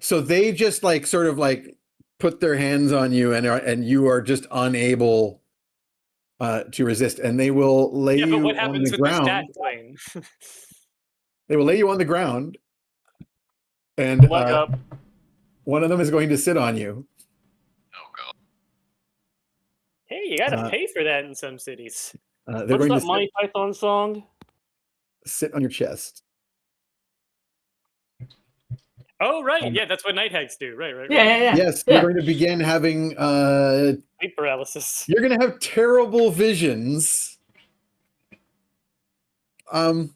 [SPEAKER 2] So they just like sort of like put their hands on you, and you are just unable to resist, and they will lay
[SPEAKER 4] Yeah, but
[SPEAKER 2] you
[SPEAKER 4] what
[SPEAKER 2] on
[SPEAKER 4] happens
[SPEAKER 2] the
[SPEAKER 4] with the stat
[SPEAKER 2] ground.
[SPEAKER 4] plane?
[SPEAKER 2] They will lay you on the ground, and
[SPEAKER 5] Leg up.
[SPEAKER 2] one of them is going to sit on you.
[SPEAKER 6] Oh god.
[SPEAKER 4] Hey, you gotta
[SPEAKER 2] Uh,
[SPEAKER 4] pay for that in some cities.
[SPEAKER 2] They're
[SPEAKER 5] What's
[SPEAKER 2] going
[SPEAKER 5] that
[SPEAKER 2] to
[SPEAKER 5] Monty Python song?
[SPEAKER 2] sit on your chest.
[SPEAKER 4] Oh, right. Yeah, that's what night hags do. Right.
[SPEAKER 1] Yeah.
[SPEAKER 2] Yes,
[SPEAKER 1] Yeah.
[SPEAKER 2] you're going to begin having.
[SPEAKER 4] Sleep paralysis.
[SPEAKER 2] You're going to have terrible visions.
[SPEAKER 1] Just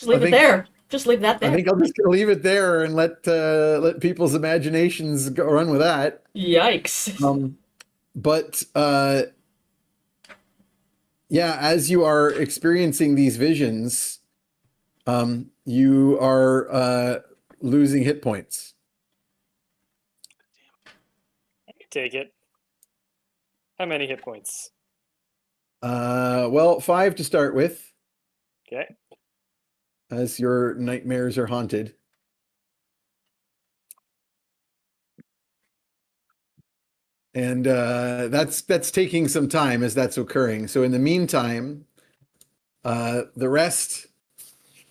[SPEAKER 1] leave it there. Just leave that
[SPEAKER 2] I
[SPEAKER 1] there.
[SPEAKER 2] think I'll just leave it there and let people's imaginations go run with that.
[SPEAKER 1] Yikes.
[SPEAKER 2] But yeah, as you are experiencing these visions, you are losing hit points.
[SPEAKER 4] I can take it. How many hit points?
[SPEAKER 2] Well, 5 to start with,
[SPEAKER 4] Okay.
[SPEAKER 2] as your nightmares are haunted. And that's taking some time as that's occurring. So in the meantime, the rest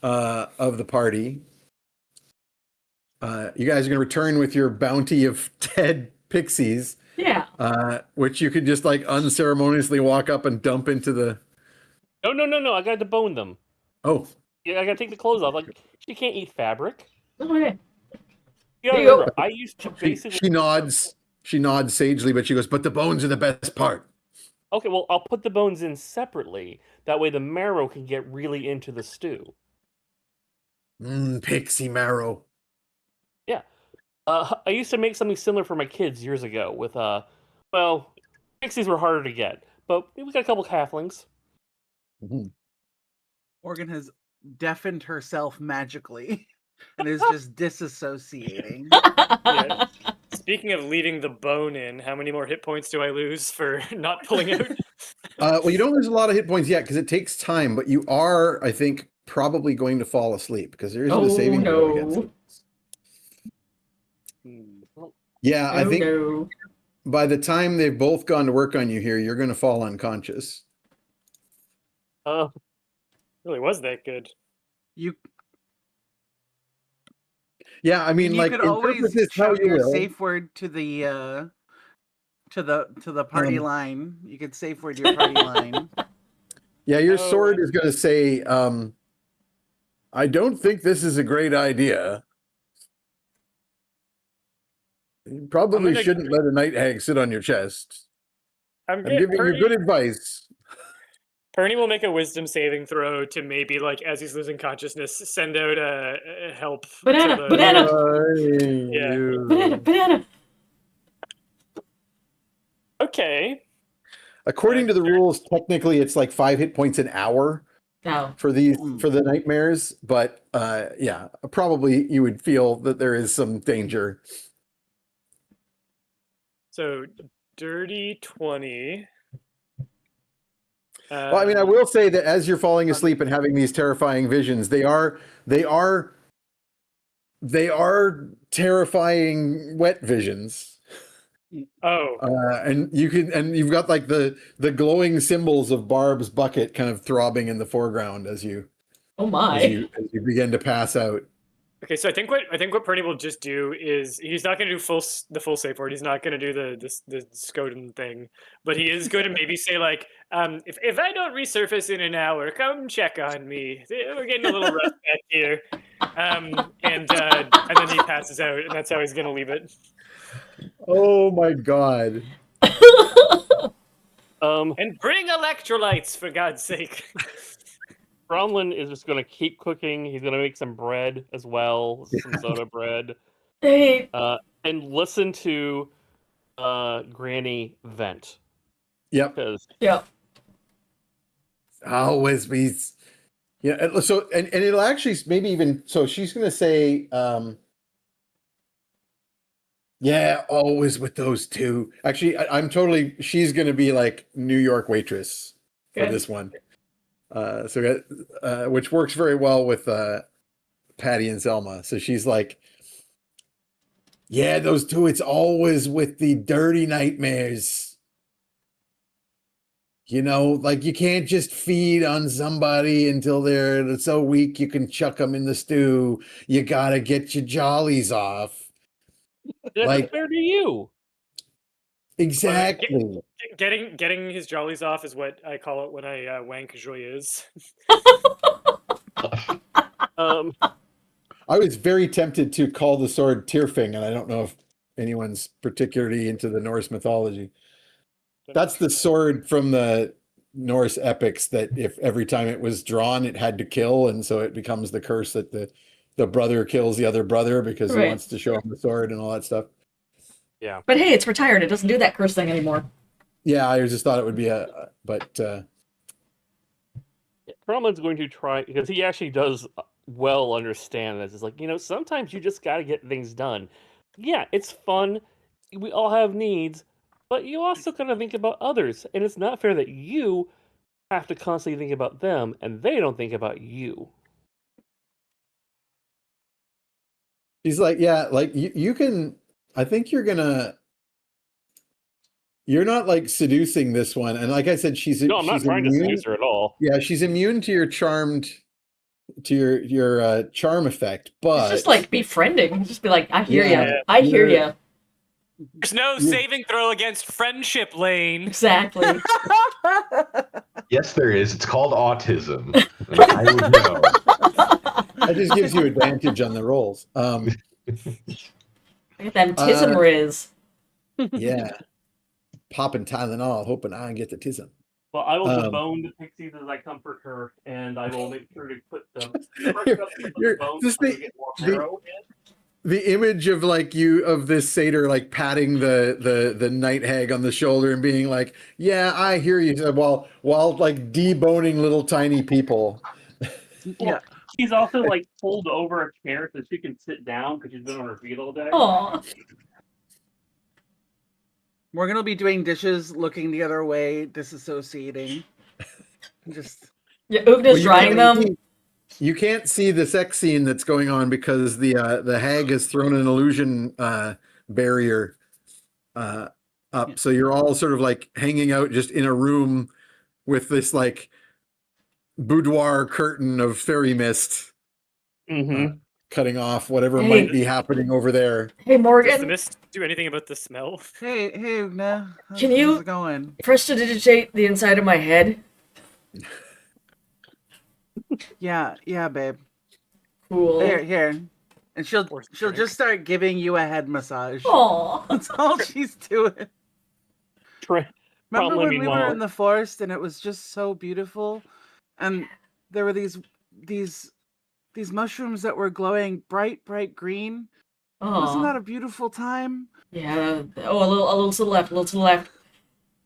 [SPEAKER 2] of the party, you guys are going to return with your bounty of dead pixies,
[SPEAKER 1] Yeah.
[SPEAKER 2] which you could just like unceremoniously walk up and dump into the.
[SPEAKER 5] No. I got to bone them.
[SPEAKER 2] Oh,
[SPEAKER 5] Yeah, I got to take the clothes off. Like, she can't eat fabric.
[SPEAKER 1] Oh, yeah.
[SPEAKER 5] You gotta
[SPEAKER 1] Here you go.
[SPEAKER 5] remember, I used to basically.
[SPEAKER 2] she nods. She nods sagely, but she goes, "But the bones are the best part."
[SPEAKER 5] Okay, well, I'll put the bones in separately. That way the marrow can get really into the stew.
[SPEAKER 2] Pixie marrow.
[SPEAKER 5] Yeah. I used to make something similar for my kids years ago with, well, pixies were harder to get, but we got a couple halflings.
[SPEAKER 2] Mhm.
[SPEAKER 3] Morgan has deafened herself magically and is just disassociating.
[SPEAKER 4] Yeah. Speaking of leaving the bone in, how many more hit points do I lose for not pulling out?
[SPEAKER 2] Well, you don't lose a lot of hit points yet because it takes time, but you are, I think, probably going to fall asleep because there isn't a saving throw against it. Yeah, I think
[SPEAKER 1] No.
[SPEAKER 2] by the time they've both gone to work on you here, you're going to fall unconscious.
[SPEAKER 4] Really was that good.
[SPEAKER 3] You
[SPEAKER 2] Yeah, I mean,
[SPEAKER 3] you
[SPEAKER 2] like,
[SPEAKER 3] could
[SPEAKER 2] interpret
[SPEAKER 3] always
[SPEAKER 2] this how
[SPEAKER 3] shout
[SPEAKER 2] you
[SPEAKER 3] your
[SPEAKER 2] will.
[SPEAKER 3] safe word to the party line. You could safe word your party line.
[SPEAKER 2] Yeah, your
[SPEAKER 4] Oh.
[SPEAKER 2] sword is going to say, I don't think this is a great idea. You probably
[SPEAKER 4] gonna-
[SPEAKER 2] shouldn't let a night hag sit on your chest.
[SPEAKER 4] I'm
[SPEAKER 2] I'm
[SPEAKER 4] getting
[SPEAKER 2] giving you
[SPEAKER 4] Purdy.
[SPEAKER 2] good advice.
[SPEAKER 4] Perny will make a wisdom saving throw to maybe, like, as he's losing consciousness, send out a help.
[SPEAKER 1] Banana,
[SPEAKER 4] to the,
[SPEAKER 1] banana.
[SPEAKER 4] Yeah.
[SPEAKER 1] Banana.
[SPEAKER 4] Okay.
[SPEAKER 2] According to the rules, technically it's like 5 hit points an hour
[SPEAKER 1] No.
[SPEAKER 2] for the nightmares, but yeah, probably you would feel that there is some danger.
[SPEAKER 4] So, dirty 20.
[SPEAKER 2] Well, I mean, I will say that as you're falling asleep and having these terrifying visions, they are terrifying wet visions.
[SPEAKER 4] Oh.
[SPEAKER 2] And you've got like the glowing symbols of Barb's bucket kind of throbbing in the foreground as you
[SPEAKER 1] Oh my.
[SPEAKER 2] as you begin to pass out.
[SPEAKER 4] Okay, so I think what Perny will just do is he's not going to do the full safe word. He's not going to do the Skoden thing, but he is going to maybe say like, if I don't resurface in an hour, come check on me. We're getting a little rough back here, and then he passes out, and that's how he's going to leave it.
[SPEAKER 2] Oh my god.
[SPEAKER 4] And bring electrolytes for God's sake.
[SPEAKER 5] Bronwyn is just going to keep cooking. He's going to make some bread as well, some soda bread,
[SPEAKER 1] Hey.
[SPEAKER 5] and listen to Granny vent.
[SPEAKER 2] Yep.
[SPEAKER 1] Yeah.
[SPEAKER 2] Always be. Yeah. So and it'll actually maybe even so she's going to say, yeah, always with those two. Actually, I'm totally. She's going to be like New York waitress for
[SPEAKER 1] Good.
[SPEAKER 2] this one. Which works very well with Patty and Selma. So she's like, yeah, those two, it's always with the dirty nightmares. You know, like you can't just feed on somebody until they're so weak you can chuck them in the stew. You got to get your jollies off.
[SPEAKER 5] That's
[SPEAKER 2] Like-
[SPEAKER 5] fair to you.
[SPEAKER 2] Exactly.
[SPEAKER 4] Getting his jollies off is what I call it when I wank joyeuse.
[SPEAKER 2] I was very tempted to call the sword Tyrfing, and I don't know if anyone's particularly into the Norse mythology. That's the sword from the Norse epics that if every time it was drawn, it had to kill, and so it becomes the curse that the brother kills the other brother because he
[SPEAKER 1] Right.
[SPEAKER 2] wants to show him the sword and all that stuff.
[SPEAKER 5] Yeah.
[SPEAKER 1] But hey, it's retired. It doesn't do that curse thing anymore.
[SPEAKER 2] Yeah, I just thought it would be but
[SPEAKER 5] Bronwyn's going to try, because he actually does well understand this. It's like, sometimes you just got to get things done. Yeah, it's fun. We all have needs, but you also got to think about others. And it's not fair that you have to constantly think about them and they don't think about you.
[SPEAKER 2] he's like, yeah, like you can. I think you're not like seducing this one, and like I said, she's
[SPEAKER 5] No, I'm not
[SPEAKER 2] she's
[SPEAKER 5] trying to
[SPEAKER 2] immune.
[SPEAKER 5] seduce her at all.
[SPEAKER 2] Yeah, she's immune to your charm effect, but
[SPEAKER 1] It's just like befriending. Just be like, I hear
[SPEAKER 2] Yeah,
[SPEAKER 1] you. I hear
[SPEAKER 2] you're-
[SPEAKER 1] you.
[SPEAKER 4] There's no saving throw against friendship, Lane.
[SPEAKER 1] Exactly.
[SPEAKER 6] Yes, there is. It's called autism. I would know.
[SPEAKER 2] that just gives you advantage on the rolls.
[SPEAKER 1] I get them tism riz.
[SPEAKER 2] Yeah, popping Tylenol, hoping I get the tism.
[SPEAKER 5] Well, I will
[SPEAKER 2] Um,
[SPEAKER 5] debone the pixies as I comfort her, and I will make sure to put them.
[SPEAKER 2] Just the image of like of this satyr like patting the night hag on the shoulder and being like, yeah, I hear you, while like deboning little tiny people.
[SPEAKER 3] Yeah.
[SPEAKER 5] She's also like pulled over a chair so she can sit down because she's been on her feet all day.
[SPEAKER 1] Aw.
[SPEAKER 3] We're gonna be doing dishes, looking the other way, disassociating. Just
[SPEAKER 1] Yeah, Ugna's drying them.
[SPEAKER 2] You can't see the sex scene that's going on because the hag has thrown an illusion barrier up, so you're all sort of like hanging out just in a room with this like boudoir curtain of fairy mist cutting off whatever
[SPEAKER 1] Hey.
[SPEAKER 2] might be happening over there.
[SPEAKER 1] Hey,
[SPEAKER 4] Does the
[SPEAKER 1] Morgan,
[SPEAKER 4] mist do anything about the smell?
[SPEAKER 3] hey, Ugna.
[SPEAKER 1] Can you-
[SPEAKER 3] How's it going?
[SPEAKER 1] prestidigitate the inside of my head.
[SPEAKER 3] Yeah, babe.
[SPEAKER 1] Cool.
[SPEAKER 3] Here. And she'll
[SPEAKER 4] drink.
[SPEAKER 3] just start giving you a head massage.
[SPEAKER 1] Aw.
[SPEAKER 3] That's all she's doing. Remember
[SPEAKER 5] Cromlin,
[SPEAKER 3] when we were
[SPEAKER 5] meanwhile-
[SPEAKER 3] in the forest and it was just so beautiful, and there were these mushrooms that were glowing bright green. Wasn't that
[SPEAKER 1] Oh,
[SPEAKER 3] a beautiful time?
[SPEAKER 1] yeah. Oh, a little to the left, a little to the left.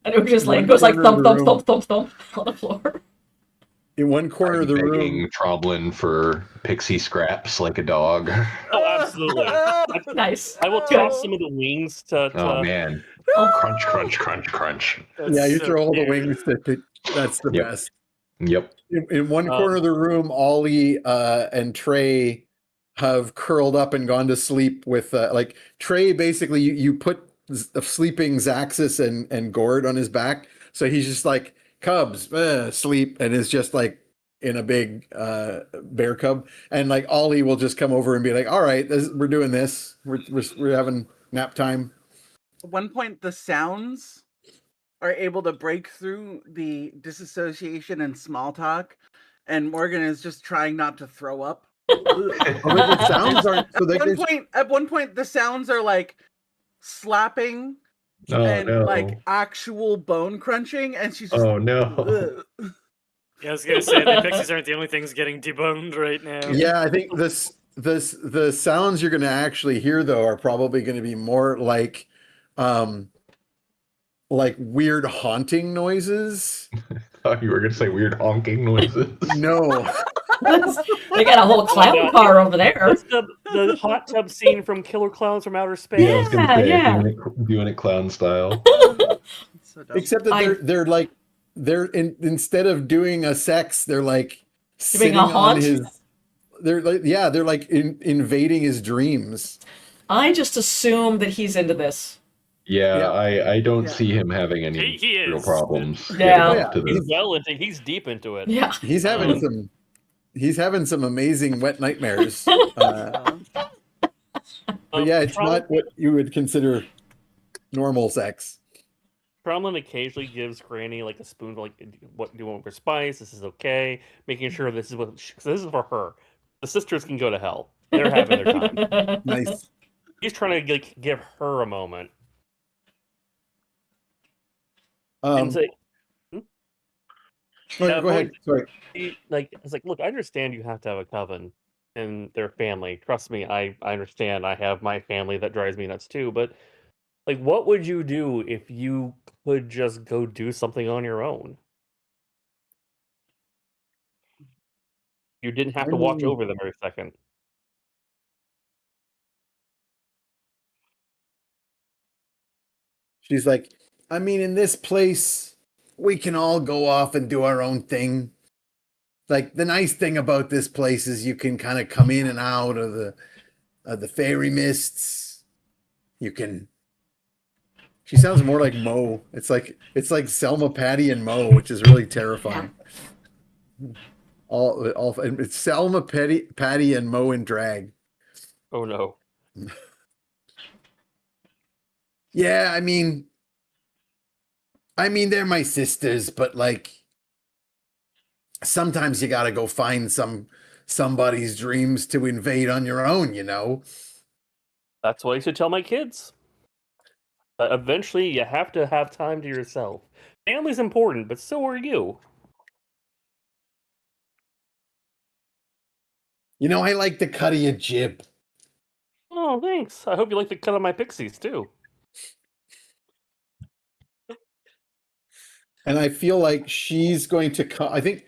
[SPEAKER 1] And it just like
[SPEAKER 2] One
[SPEAKER 1] goes like
[SPEAKER 2] corner of
[SPEAKER 1] thump,
[SPEAKER 2] the
[SPEAKER 1] thump,
[SPEAKER 2] room.
[SPEAKER 1] thump, thump, thump on the floor.
[SPEAKER 2] In one corner
[SPEAKER 6] I'm
[SPEAKER 2] of the
[SPEAKER 6] begging
[SPEAKER 2] room,
[SPEAKER 6] Troblin for pixie scraps like a dog.
[SPEAKER 5] Oh, absolutely.
[SPEAKER 1] Nice.
[SPEAKER 5] I will toss some of the wings to.
[SPEAKER 6] Oh man,
[SPEAKER 1] Oh,
[SPEAKER 6] crunch, crunch, crunch, crunch.
[SPEAKER 4] That's
[SPEAKER 2] yeah, you
[SPEAKER 4] so
[SPEAKER 2] throw all the
[SPEAKER 4] cute.
[SPEAKER 2] wings. That's the
[SPEAKER 6] Yep.
[SPEAKER 2] best.
[SPEAKER 6] Yep.
[SPEAKER 2] In one corner of the room, Ollie and Trey have curled up and gone to sleep with like Trey. Basically, you put sleeping Zaxxas and Gord on his back, so he's just like cubs sleep, and is just like in a big bear cub. And like Ollie will just come over and be like, "All right, we're doing this. We're having nap time."
[SPEAKER 3] At one point, the sounds are able to break through the disassociation and small talk, and Morgan is just trying not to throw up.
[SPEAKER 2] Oh, but the sounds aren't. So like,
[SPEAKER 3] At one point, the sounds are like slapping
[SPEAKER 6] Oh
[SPEAKER 3] and
[SPEAKER 6] no.
[SPEAKER 3] like actual bone crunching, and she's just.
[SPEAKER 6] Oh no.
[SPEAKER 3] "Ugh."
[SPEAKER 4] Yeah, I was gonna say the pixies aren't the only things getting deboned right now.
[SPEAKER 2] yeah, I think the sounds you're going to actually hear though are probably going to be more like weird haunting noises.
[SPEAKER 6] Thought you were gonna say weird honking noises.
[SPEAKER 2] No,
[SPEAKER 1] they got a whole clown car over there.
[SPEAKER 5] That's the hot tub scene from Killer Clowns from Outer Space.
[SPEAKER 6] Yeah, I was gonna say
[SPEAKER 1] Yeah.
[SPEAKER 6] doing it clown style.
[SPEAKER 3] It's so dumb.
[SPEAKER 2] except that they're like instead of doing a sex, they're like sitting
[SPEAKER 1] a
[SPEAKER 2] on
[SPEAKER 1] haunt?
[SPEAKER 2] his. They're like invading his dreams.
[SPEAKER 1] I just assume that he's into this.
[SPEAKER 6] Yeah,
[SPEAKER 2] Yeah.
[SPEAKER 6] I don't
[SPEAKER 3] Yeah.
[SPEAKER 6] see him having any
[SPEAKER 4] He
[SPEAKER 6] real
[SPEAKER 4] is.
[SPEAKER 6] problems.
[SPEAKER 1] Yeah.
[SPEAKER 6] getting
[SPEAKER 2] Oh, yeah.
[SPEAKER 6] up to
[SPEAKER 5] He's
[SPEAKER 6] this.
[SPEAKER 5] he's deep into it.
[SPEAKER 1] Yeah.
[SPEAKER 2] He's having some amazing wet nightmares. But yeah, it's not what you would consider normal sex.
[SPEAKER 5] Cromlin occasionally gives Granny like a spoon, like, "What do you want for spice? This is okay." Making sure this is cause this is for her. The sisters can go to hell. They're having their time.
[SPEAKER 2] Nice.
[SPEAKER 5] He's trying to like give her a moment and say,
[SPEAKER 2] Go
[SPEAKER 5] Yeah,
[SPEAKER 2] ahead. Sorry.
[SPEAKER 5] it's like, look, I understand you have to have a coven and their family. Trust me, I understand. I have my family that drives me nuts too. But like, what would you do if you could just go do something on your own? You didn't have
[SPEAKER 2] I
[SPEAKER 5] to watch
[SPEAKER 2] mean-
[SPEAKER 5] over them every second.
[SPEAKER 2] She's like, I mean, in this place, we can all go off and do our own thing. Like the nice thing about this place is you can kind of come in and out of the fairy mists. You can. She sounds more like Mo. It's like Selma, Patty, and Mo, which is really terrifying. All it's Selma, Patty, and Mo in drag.
[SPEAKER 5] Oh no.
[SPEAKER 2] Yeah, I mean, they're my sisters, but like sometimes you got to go find somebody's dreams to invade on your own, you know.
[SPEAKER 5] That's what I should tell my kids. Eventually, you have to have time to yourself. Family's important, but so are you.
[SPEAKER 2] You know, I like the cut of your jib.
[SPEAKER 5] Oh, thanks. I hope you like the cut of my pixies too.
[SPEAKER 2] And I feel like she's going to I think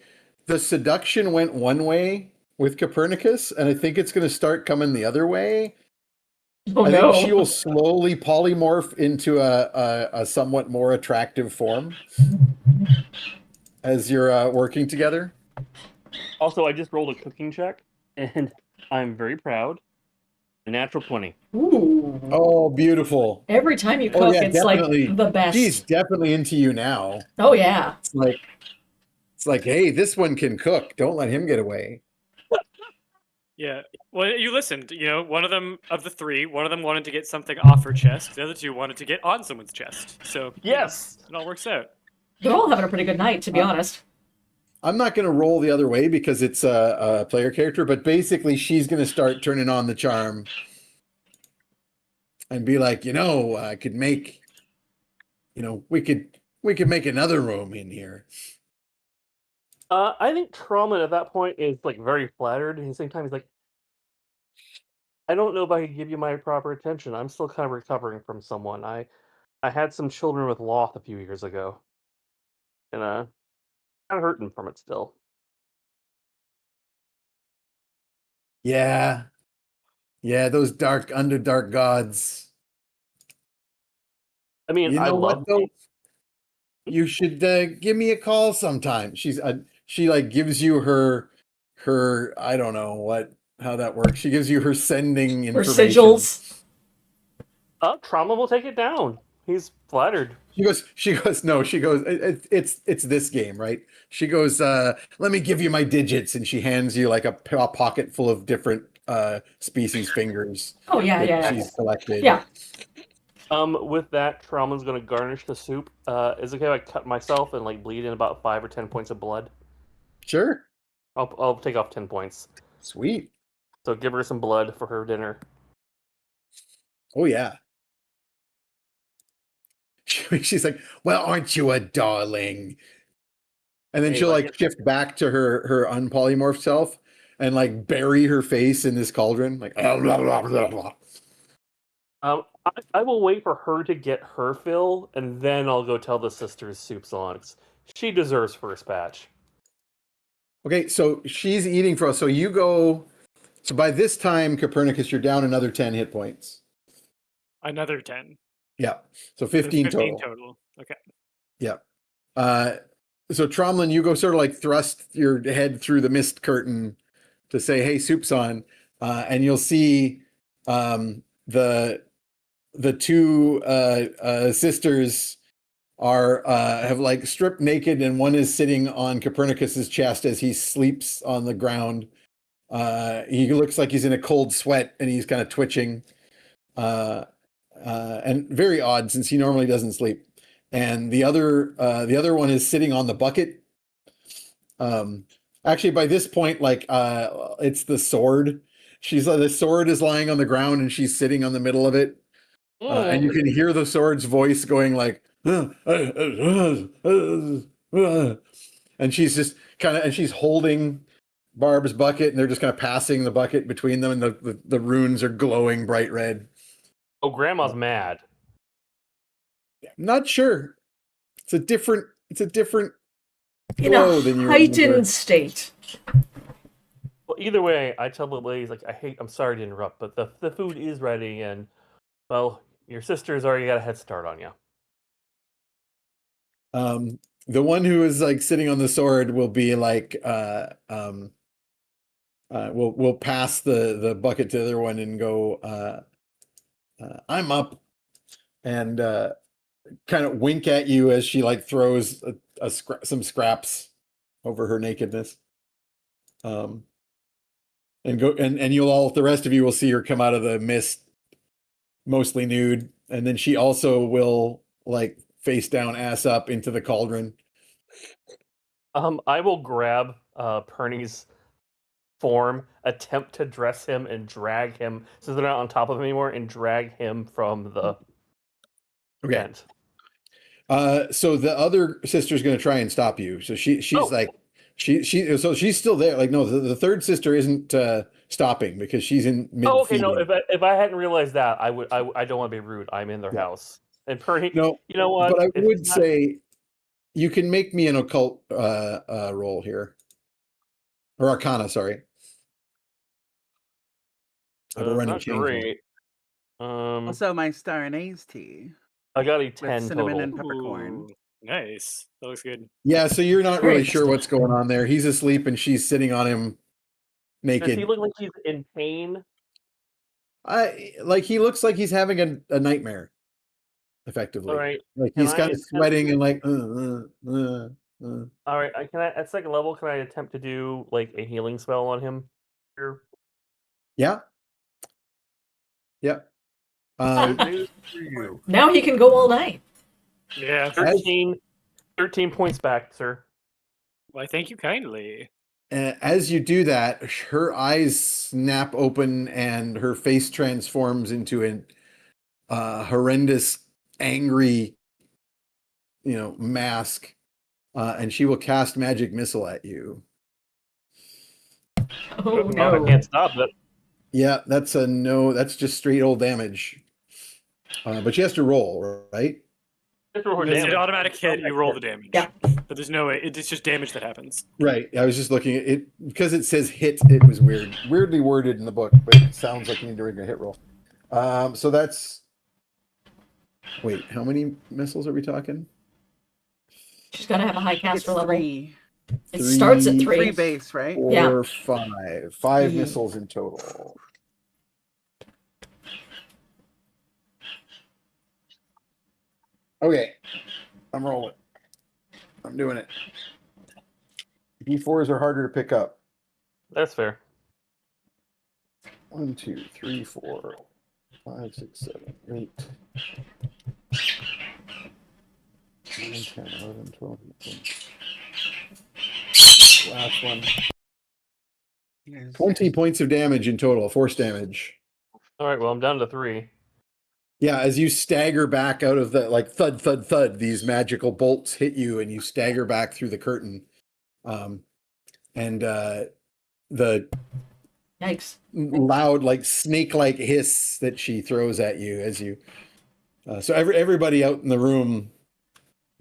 [SPEAKER 2] the seduction went one way with Copernicus, and I think it's going to start coming the other way.
[SPEAKER 1] Oh
[SPEAKER 2] I
[SPEAKER 1] no.
[SPEAKER 2] think she will slowly polymorph into a somewhat more attractive form as you're working together.
[SPEAKER 5] Also, I just rolled a cooking check, and I'm very proud. A natural 20.
[SPEAKER 1] Ooh.
[SPEAKER 2] Oh, beautiful.
[SPEAKER 1] Every time you cook,
[SPEAKER 2] Oh, yeah,
[SPEAKER 1] it's
[SPEAKER 2] definitely.
[SPEAKER 1] like the best.
[SPEAKER 2] She's definitely into you now.
[SPEAKER 1] Oh yeah.
[SPEAKER 2] It's like, hey, this one can cook. Don't let him get away.
[SPEAKER 4] Yeah. Well, you listened. You know, one of them of the three, one of them wanted to get something off her chest. The other two wanted to get on someone's chest. So
[SPEAKER 5] Yes!
[SPEAKER 4] it all works out.
[SPEAKER 1] They're all having a pretty good night, to be honest.
[SPEAKER 2] I'm not going to roll the other way because it's a player character, but basically she's going to start turning on the charm and be like, I could make, we could We could make another room in here.
[SPEAKER 5] I think Trauma at that point is like very flattered, and at the same time he's like, I don't know if I could give you my proper attention. I'm still kind of recovering from someone. I had some children with Loth a few years ago, and kind of hurting from it still.
[SPEAKER 2] Yeah. Yeah, those dark underdark gods.
[SPEAKER 5] I mean,
[SPEAKER 2] You
[SPEAKER 5] I
[SPEAKER 2] know what
[SPEAKER 5] love
[SPEAKER 2] though? You should give me a call sometime. She like gives you her I don't know how that works. She gives you her sending
[SPEAKER 1] Or
[SPEAKER 2] information.
[SPEAKER 1] sigils.
[SPEAKER 5] Trauma will take it down. He's flattered.
[SPEAKER 2] It's this game, right? She goes, let me give you my digits, and she hands you like a pocket full of different species fingers
[SPEAKER 1] Oh yeah,
[SPEAKER 2] that
[SPEAKER 1] yeah,
[SPEAKER 2] she's collected.
[SPEAKER 1] yeah.
[SPEAKER 5] With that, Trauma's gonna garnish the soup. Is it okay if I cut myself and like bleed in about 5 or 10 points of blood?
[SPEAKER 2] Sure.
[SPEAKER 5] I'll take off 10 points.
[SPEAKER 2] Sweet.
[SPEAKER 5] So give her some blood for her dinner.
[SPEAKER 2] Oh yeah. She's like, well, aren't you a darling? And then
[SPEAKER 5] Hey,
[SPEAKER 2] she'll
[SPEAKER 5] like
[SPEAKER 2] like shift back to her unpolymorphed self and like bury her face in this cauldron, like blah, blah, blah, blah, blah.
[SPEAKER 5] I will wait for her to get her fill, and then I'll go tell the sisters soup's on. She deserves first batch.
[SPEAKER 2] Okay, so she's eating for us. So you go. So by this time, Copernicus, you're down another 10 hit points.
[SPEAKER 4] Another 10.
[SPEAKER 2] Yeah. So
[SPEAKER 4] So
[SPEAKER 2] 15
[SPEAKER 4] 15
[SPEAKER 2] total.
[SPEAKER 4] total. Okay.
[SPEAKER 2] Yeah. So Tromlin, you go sort of like thrust your head through the mist curtain to say, "Hey, soup's on," and you'll see the two sisters are have like stripped naked, and one is sitting on Copernicus's chest as he sleeps on the ground. He looks like he's in a cold sweat, and he's kind of twitching, and very odd since he normally doesn't sleep. And the other one is sitting on the bucket. Actually, by this point, like it's the sword. The sword is lying on the ground, and she's sitting on the middle of it. And you can hear the sword's voice going like, and she's just and she's holding Barb's bucket, and they're just kind of passing the bucket between them, and the runes are glowing bright red.
[SPEAKER 5] Oh, Grandma's mad.
[SPEAKER 2] Not sure. It's a different
[SPEAKER 1] In
[SPEAKER 2] glow
[SPEAKER 1] a
[SPEAKER 2] than you remember.
[SPEAKER 1] heightened state.
[SPEAKER 5] Well, either way, I tell the ladies like I'm sorry to interrupt, but the food is ready, and well, your sister's already got a head start on you.
[SPEAKER 2] The one who is like sitting on the sword will be like we'll pass the bucket to the other one and go I'm up, and kind of wink at you as she like throws some scraps over her nakedness. And the rest of you will see her come out of the mist mostly nude, and then she also will like face down, ass up into the cauldron.
[SPEAKER 5] I will grab Perny's form, attempt to dress him, and drag him so they're not on top of him anymore, and drag him from the vent.
[SPEAKER 2] So the other sister's going to try and stop you. So she's like so she's still there. Like no, the third sister isn't stopping because she's in mid.
[SPEAKER 5] Oh, okay. No, if I hadn't realized that, I don't want to be rude. I'm in their house, and Perny.
[SPEAKER 2] No,
[SPEAKER 5] you know what?
[SPEAKER 2] But I would say you can make me an occult roll here, or Arcana. Sorry, I've already
[SPEAKER 5] not
[SPEAKER 2] changed
[SPEAKER 5] great.
[SPEAKER 3] Also, my star anise tea
[SPEAKER 5] I got a
[SPEAKER 3] with
[SPEAKER 5] 10
[SPEAKER 3] cinnamon
[SPEAKER 5] total.
[SPEAKER 3] and peppercorn.
[SPEAKER 4] Ooh, nice. That looks good.
[SPEAKER 2] Yeah, so you're not really
[SPEAKER 1] Great.
[SPEAKER 2] sure what's going on there. He's asleep and she's sitting on him naked.
[SPEAKER 5] Does he look like he's in pain?
[SPEAKER 2] He looks like he's having a nightmare, effectively.
[SPEAKER 5] All right.
[SPEAKER 2] Like he's kind of sweating and like.
[SPEAKER 5] All right. Can I at second level? Can I attempt to do like a healing spell on him? Here.
[SPEAKER 2] Yeah. Yeah.
[SPEAKER 5] News for you.
[SPEAKER 1] Now he can go all night.
[SPEAKER 4] Yeah.
[SPEAKER 5] 13 points back, sir.
[SPEAKER 4] Why, thank you kindly.
[SPEAKER 2] As you do that, her eyes snap open and her face transforms into an horrendous, angry mask, and she will cast magic missile at you.
[SPEAKER 1] Oh
[SPEAKER 5] I
[SPEAKER 1] no.
[SPEAKER 5] can't stop it.
[SPEAKER 2] Yeah, that's a no. That's just straight old damage. But she has to roll, right?
[SPEAKER 5] Just roll her
[SPEAKER 4] It's an
[SPEAKER 5] damage.
[SPEAKER 4] automatic hit. You roll the damage.
[SPEAKER 1] Yeah.
[SPEAKER 4] But there's no way. It's just damage that happens.
[SPEAKER 2] Right. I was just looking at it because it says hit. It was weirdly worded in the book, but it sounds like you need to make a hit roll. So that's. Wait, how many missiles are we talking?
[SPEAKER 1] She's got to have a high
[SPEAKER 3] It's
[SPEAKER 1] caster level.
[SPEAKER 3] 3.
[SPEAKER 1] It starts at 3.
[SPEAKER 3] 3 base, right?
[SPEAKER 2] 4,
[SPEAKER 1] Yeah.
[SPEAKER 2] 5. 5 missiles in total. Okay. I'm rolling. I'm doing it. D4s are harder to pick up.
[SPEAKER 5] That's fair.
[SPEAKER 2] 1, 2, 3, 4, 5, 6, 7, 8. 9, 10, 11, 12, 13. Last one. 20 points of damage in total, force damage.
[SPEAKER 5] All right, well, I'm down to 3.
[SPEAKER 2] Yeah, as you stagger back out of the, like, thud, thud, thud, these magical bolts hit you, and you stagger back through the curtain. And the
[SPEAKER 1] Yikes.
[SPEAKER 2] loud, like, snake-like hiss that she throws at you as you... so everybody out in the room,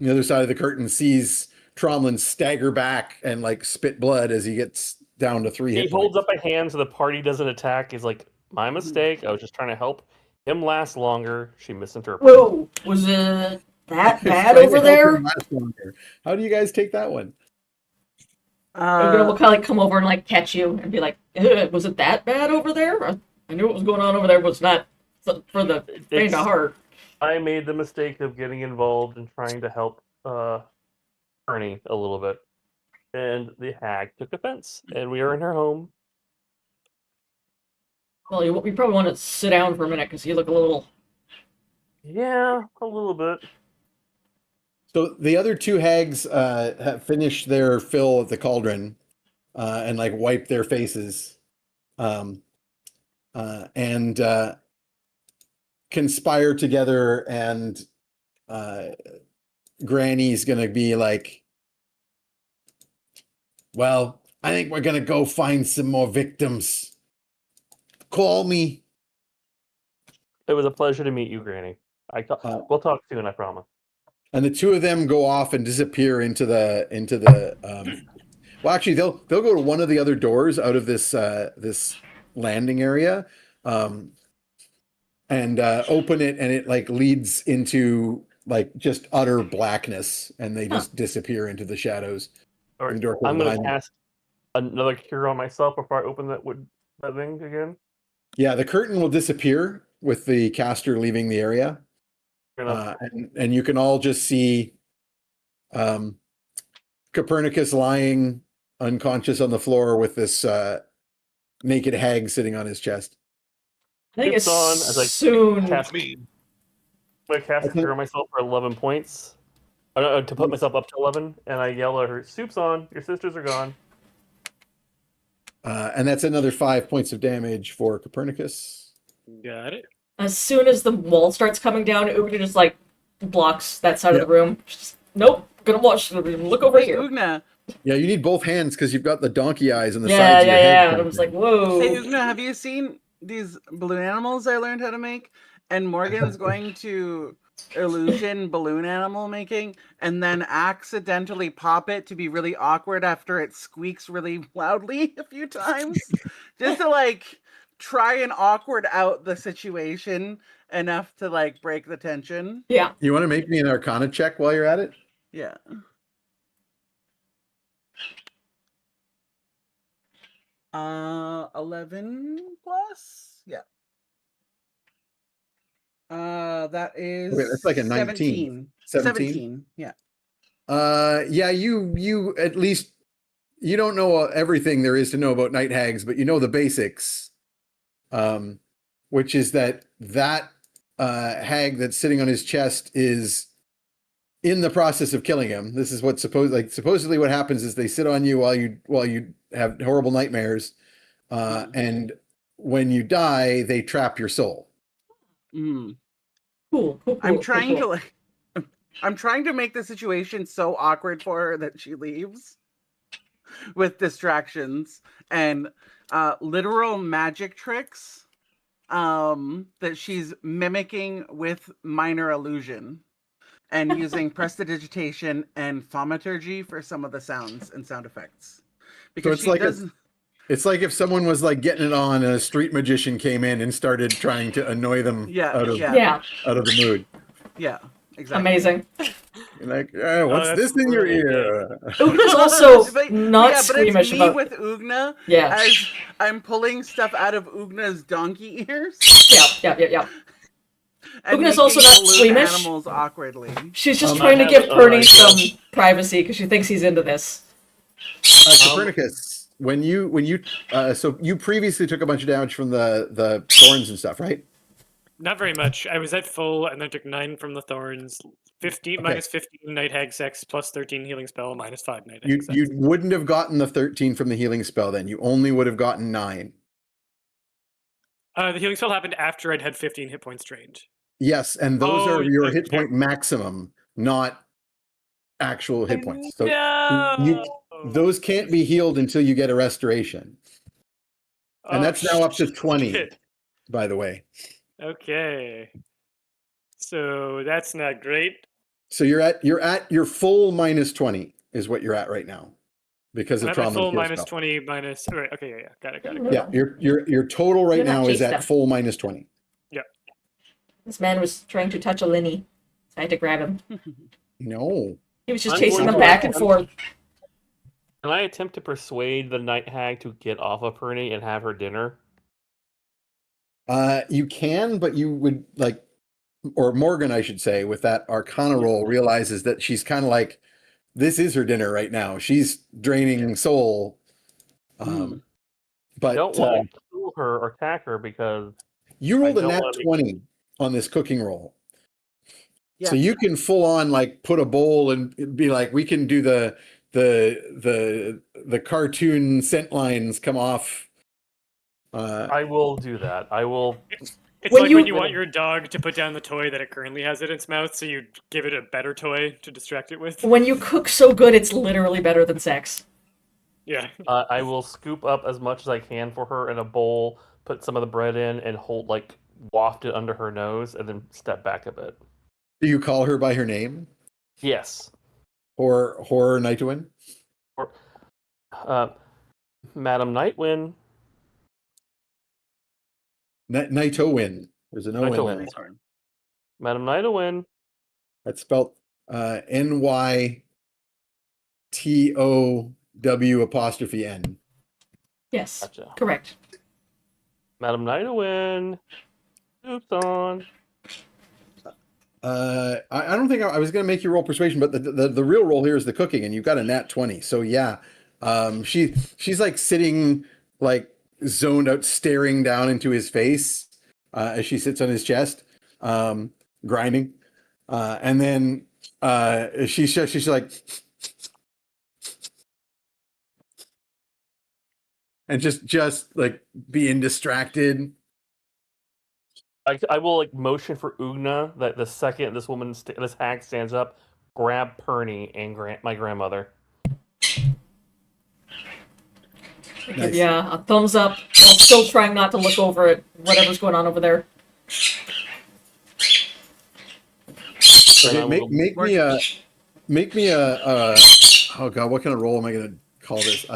[SPEAKER 2] the other side of the curtain, sees Tromlin stagger back and, like, spit blood as he gets down to 3
[SPEAKER 5] He
[SPEAKER 2] hit
[SPEAKER 5] holds
[SPEAKER 2] points.
[SPEAKER 5] up a hand so the party doesn't attack. He's like, my mistake. I was just trying to help him last longer. She misinterpreted.
[SPEAKER 1] Whoa. Was it that
[SPEAKER 2] He's
[SPEAKER 1] bad
[SPEAKER 2] trying to
[SPEAKER 1] over
[SPEAKER 2] help
[SPEAKER 1] there?
[SPEAKER 2] him last longer. How do you guys take that one?
[SPEAKER 1] I'm gonna kind of like come over and like catch you and be like, was it that bad over there? I knew what was going on over there was not for the faint of heart.
[SPEAKER 5] I made the mistake of getting involved and trying to help Ernie a little bit. And the hag took offense. And we are in her home.
[SPEAKER 1] Well, you probably want to sit down for a minute because you look a little...
[SPEAKER 5] Yeah, a little bit.
[SPEAKER 2] So the other 2 hags have finished their fill at the cauldron and like wiped their faces and conspire together, and Granny's gonna be like, well, I think we're gonna go find some more victims. Call me.
[SPEAKER 5] It was a pleasure to meet you, Granny. We'll talk soon, I promise.
[SPEAKER 2] And the 2 of them go off and disappear into the well, actually, they'll go to one of the other doors out of this this landing area, and open it, and it like leads into like just utter blackness, and they just disappear into the shadows.
[SPEAKER 5] All right,
[SPEAKER 2] And the door
[SPEAKER 5] I'm
[SPEAKER 2] closes
[SPEAKER 5] going to
[SPEAKER 2] behind them.
[SPEAKER 5] cast another cure on myself before I open that thing again.
[SPEAKER 2] Yeah, the curtain will disappear with the caster leaving the area, and you can all just see Copernicus lying unconscious on the floor with this naked hag sitting on his chest.
[SPEAKER 1] I think it's
[SPEAKER 5] It's on as I
[SPEAKER 1] soon.
[SPEAKER 5] cast I cast a cure on myself for 11 points. To put myself up to 11, and I yell at her, "Soup's on! Your sisters are gone."
[SPEAKER 2] And that's another 5 points of damage for Copernicus.
[SPEAKER 4] Got it.
[SPEAKER 1] As soon as the wall starts coming down, Ugna just like blocks that side of the room. Just, nope, gonna watch the room. Look over here.
[SPEAKER 3] Ugna.
[SPEAKER 2] Yeah, you need both hands because you've got the donkey eyes on the
[SPEAKER 1] Yeah,
[SPEAKER 2] sides of your head.
[SPEAKER 1] yeah. And I was like, whoa.
[SPEAKER 3] Hey, Ugna, have you seen these balloon animals I learned how to make? And Morgan's going to illusion balloon animal making and then accidentally pop it to be really awkward after it squeaks really loudly a few times. Just to like try and awkward out the situation enough to like break the tension.
[SPEAKER 1] Yeah.
[SPEAKER 2] You want to make me an Arcana check while you're at it?
[SPEAKER 3] Yeah. Uh, 11 plus? Yeah. That is
[SPEAKER 2] Okay, that's like a 19.
[SPEAKER 3] 17. Yeah.
[SPEAKER 2] Yeah, you at least, you don't know everything there is to know about night hags, but you know the basics, which is that hag that's sitting on his chest is in the process of killing him. This is what supposedly what happens is they sit on you while you have horrible nightmares, and when you die, they trap your soul.
[SPEAKER 3] Mm.
[SPEAKER 1] Cool.
[SPEAKER 3] I'm trying to like I'm trying to make the situation so awkward for her that she leaves with distractions and literal magic tricks that she's mimicking with minor illusion and using prestidigitation and thaumaturgy for some of the sounds and sound effects. Because
[SPEAKER 2] it's like it's like if someone was like getting it on and a street magician came in and started trying to annoy them out of the mood.
[SPEAKER 3] Yeah, exactly.
[SPEAKER 1] Amazing.
[SPEAKER 2] You're like, what's
[SPEAKER 4] that's
[SPEAKER 2] this in your
[SPEAKER 4] really
[SPEAKER 2] ear?
[SPEAKER 1] Ugna's also
[SPEAKER 3] But
[SPEAKER 1] not squeamish
[SPEAKER 3] it's me
[SPEAKER 1] about.
[SPEAKER 3] with Ugna
[SPEAKER 1] Yeah.
[SPEAKER 3] as I'm pulling stuff out of Ugna's donkey ears.
[SPEAKER 1] Yeah.
[SPEAKER 3] And
[SPEAKER 1] Ugna's also
[SPEAKER 3] making
[SPEAKER 1] not
[SPEAKER 3] balloon
[SPEAKER 1] squeamish.
[SPEAKER 3] Animals awkwardly.
[SPEAKER 1] She's just
[SPEAKER 5] I
[SPEAKER 1] trying to
[SPEAKER 5] have
[SPEAKER 1] give
[SPEAKER 5] a-
[SPEAKER 1] Perny
[SPEAKER 5] I-
[SPEAKER 1] some privacy because she thinks he's into this.
[SPEAKER 2] Copernicus, when you so you previously took a bunch of damage from the thorns and stuff, right?
[SPEAKER 4] Not very much. I was at full and then took 9 from the thorns. 15 minus 15 night hag sex plus 13 healing spell minus 5 night hag sex.
[SPEAKER 2] You wouldn't have gotten the 13 from the healing spell then. You only would have gotten 9.
[SPEAKER 4] The healing spell happened after I'd had 15 hit points drained.
[SPEAKER 2] Yes, and those
[SPEAKER 4] Oh,
[SPEAKER 2] are your
[SPEAKER 4] okay.
[SPEAKER 2] hit point maximum, not actual hit points. So
[SPEAKER 4] No!
[SPEAKER 2] those can't be healed until you get a restoration. And
[SPEAKER 4] Oh,
[SPEAKER 2] that's now up to 20,
[SPEAKER 4] shit.
[SPEAKER 2] by the way.
[SPEAKER 4] Okay. So that's not great.
[SPEAKER 2] So you're at your full minus 20 is what you're at right now. Because
[SPEAKER 4] I'm
[SPEAKER 2] of
[SPEAKER 4] at my
[SPEAKER 2] trauma
[SPEAKER 4] full
[SPEAKER 2] and heal
[SPEAKER 4] minus
[SPEAKER 2] spell.
[SPEAKER 4] 20 minus. All right, okay, yeah. Got it.
[SPEAKER 2] Yeah, your total right
[SPEAKER 1] You're not
[SPEAKER 2] now is
[SPEAKER 1] chased
[SPEAKER 2] at
[SPEAKER 1] down.
[SPEAKER 2] full minus 20.
[SPEAKER 1] This man was trying to touch a Linny, so I had to grab him.
[SPEAKER 2] No.
[SPEAKER 1] He was just
[SPEAKER 5] I'm
[SPEAKER 1] chasing
[SPEAKER 5] going
[SPEAKER 1] them
[SPEAKER 5] to-
[SPEAKER 1] back and forth.
[SPEAKER 5] Can I attempt to persuade the night hag to get off of Perny and have her dinner?
[SPEAKER 2] You can, but you would like, or Morgan, I should say, with that Arcana roll, realizes that she's kind of like, this is her dinner right now. She's draining soul.
[SPEAKER 5] I
[SPEAKER 2] But
[SPEAKER 5] don't want to fool her or attack her because
[SPEAKER 2] you rolled
[SPEAKER 5] I
[SPEAKER 2] a
[SPEAKER 5] don't
[SPEAKER 2] nat
[SPEAKER 5] wanna be-
[SPEAKER 2] 20 on this cooking roll.
[SPEAKER 3] Yeah.
[SPEAKER 2] So you can full on like put a bowl and be like, we can do the cartoon scent lines come off.
[SPEAKER 5] I will do that. I will.
[SPEAKER 4] It's
[SPEAKER 1] When
[SPEAKER 4] like
[SPEAKER 1] you-
[SPEAKER 4] when you want your dog to put down the toy that it currently has in its mouth, so you give it a better toy to distract it with.
[SPEAKER 1] When you cook so good, it's literally better than sex.
[SPEAKER 4] Yeah.
[SPEAKER 5] I will scoop up as much as I can for her in a bowl, put some of the bread in, and waft it under her nose, and then step back a bit.
[SPEAKER 2] Do you call her by her name?
[SPEAKER 5] Yes.
[SPEAKER 2] Or Horror Nightwin?
[SPEAKER 5] Madam Nightwind.
[SPEAKER 2] Nightowin. There's an O in
[SPEAKER 5] Nightowin.
[SPEAKER 2] there.
[SPEAKER 3] Sorry.
[SPEAKER 5] Madam Nightwind.
[SPEAKER 2] That's spelled NYTOW''N.
[SPEAKER 1] Yes,
[SPEAKER 5] Gotcha.
[SPEAKER 1] correct.
[SPEAKER 5] Madam Nightwind. Oops on.
[SPEAKER 2] I don't think I was going to make you roll persuasion, but the real roll here is the cooking, and you've got a nat 20. So yeah, she's like sitting like zoned out, staring down into his face as she sits on his chest, grinding, and then she's like, and just like being distracted.
[SPEAKER 5] I will motion for Ugna that the second this hag stands up, grab Perny and my grandmother.
[SPEAKER 2] Nice.
[SPEAKER 1] Yeah, a thumbs up. I'm still trying not to look over at whatever's going on over there.
[SPEAKER 2] Okay,
[SPEAKER 5] I
[SPEAKER 2] make
[SPEAKER 5] will-
[SPEAKER 2] me a oh god, what kind of roll am I going to call this?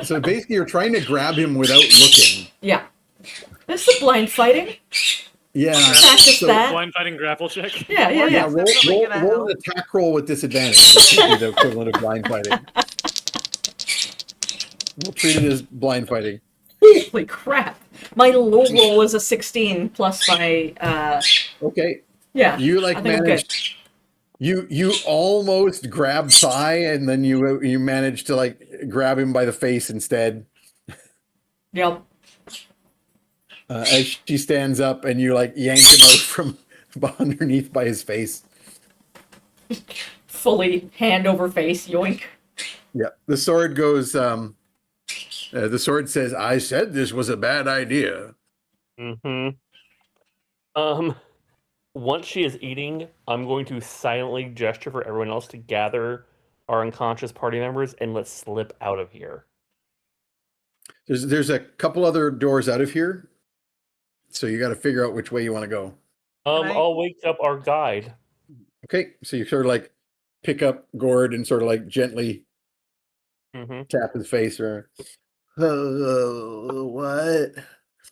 [SPEAKER 2] So basically, you're trying to grab him without looking.
[SPEAKER 1] Yeah. That's the blind fighting.
[SPEAKER 2] Yeah.
[SPEAKER 1] Practice
[SPEAKER 2] So-
[SPEAKER 1] that.
[SPEAKER 4] Blind fighting grapple check.
[SPEAKER 1] Yeah.
[SPEAKER 2] Yeah, roll
[SPEAKER 3] Definitely gonna
[SPEAKER 2] an attack roll with disadvantage. Which would be the equivalent of blind fighting. We'll treat it as blind fighting.
[SPEAKER 1] Holy crap. My low roll is a 16 plus my,
[SPEAKER 2] Okay,
[SPEAKER 1] yeah.
[SPEAKER 2] you
[SPEAKER 1] I think I'm
[SPEAKER 2] managed. You almost grabbed Sai, and then you managed to grab him by the face instead.
[SPEAKER 1] Yep.
[SPEAKER 2] As she stands up, and you yank him out from underneath by his face.
[SPEAKER 1] Fully hand over face, yoink.
[SPEAKER 2] Yeah, the sword goes. The sword says, "I said this was a bad idea."
[SPEAKER 5] Mm-hmm. Once she is eating, I'm going to silently gesture for everyone else to gather our unconscious party members and let's slip out of here.
[SPEAKER 2] There's a couple other doors out of here, so you got to figure out which way you want to go.
[SPEAKER 5] I'll wake up our guide.
[SPEAKER 2] Okay, so you sort of like pick up Gord and sort of like gently tap his face or what?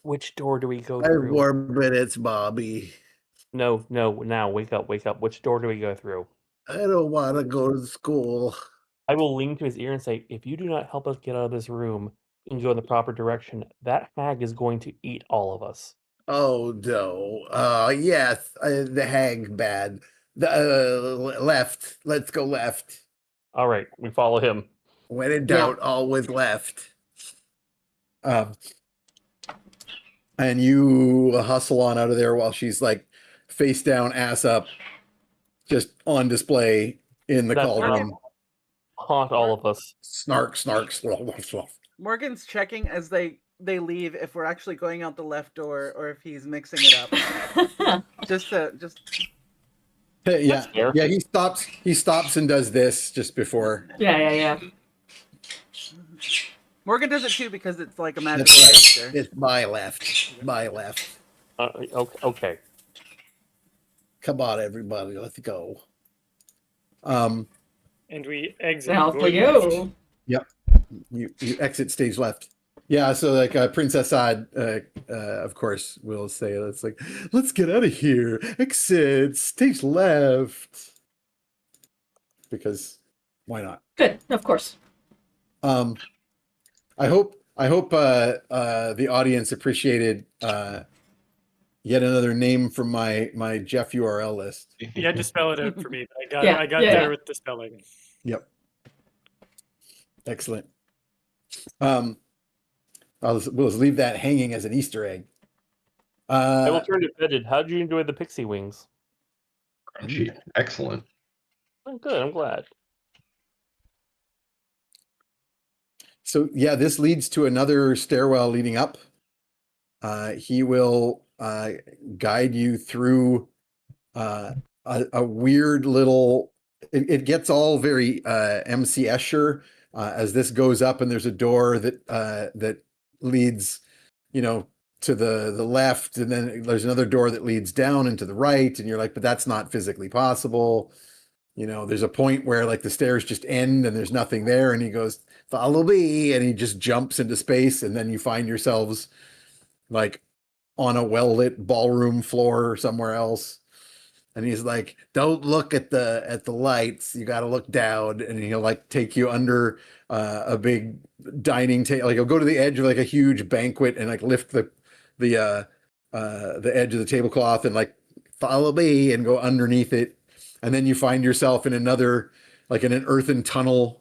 [SPEAKER 5] Which door do we go
[SPEAKER 2] I have
[SPEAKER 5] through?
[SPEAKER 2] 4 minutes, Bobby.
[SPEAKER 5] No, now wake up. Which door do we go through?
[SPEAKER 2] I don't want to go to school.
[SPEAKER 5] I will lean to his ear and say, if you do not help us get out of this room and go in the proper direction, that hag is going to eat all of us.
[SPEAKER 2] Oh no. Yes, the hag bad. The left. Let's go left.
[SPEAKER 5] All right, we follow him.
[SPEAKER 2] When in doubt, always left. And you hustle on out of there while she's like face down, ass up, just on display in the
[SPEAKER 5] That's
[SPEAKER 2] cauldron.
[SPEAKER 5] Haunt all of us.
[SPEAKER 2] Snark, snark, slough, slough.
[SPEAKER 3] Morgan's checking as they leave if we're actually going out the left door or if he's mixing it up. just
[SPEAKER 2] Hey, yeah. He stops and does this just before.
[SPEAKER 1] Yeah.
[SPEAKER 3] Morgan does it too because it's like a magic
[SPEAKER 2] That's right.
[SPEAKER 3] gesture.
[SPEAKER 2] It's my left. My left.
[SPEAKER 5] Okay.
[SPEAKER 2] Come on, everybody. Let's go.
[SPEAKER 4] And we exit.
[SPEAKER 1] Now for you.
[SPEAKER 2] Yep. You exit stage left. Yeah, so like Princess Ad, of course, will say it's like, let's get out of here. Exit stage left. Because why not?
[SPEAKER 1] Good, of course.
[SPEAKER 2] I hope the audience appreciated yet another name from my Jeff URL list.
[SPEAKER 4] You had to spell it out for me. I got there with the spelling.
[SPEAKER 2] Yep. Excellent. we'll just leave that hanging as an Easter egg.
[SPEAKER 5] I will turn to Fetid. How did you enjoy the pixie wings?
[SPEAKER 6] Crunchy. Excellent.
[SPEAKER 5] Oh, good. I'm glad.
[SPEAKER 2] So yeah, this leads to another stairwell leading up. He will guide you through a weird little. It gets all very MC Escher as this goes up, and there's a door that leads, to the left, and then there's another door that leads down and to the right, and you're like, but that's not physically possible. There's a point where like the stairs just end and there's nothing there, and he goes, follow me, and he just jumps into space, and then you find yourselves like on a well-lit ballroom floor somewhere else. And he's like, don't look at the lights, you got to look down, and he'll like take you under a big dining table. Like he'll go to the edge of like a huge banquet and like lift the edge of the tablecloth and like follow me and go underneath it. And then you find yourself in another, like in an earthen tunnel.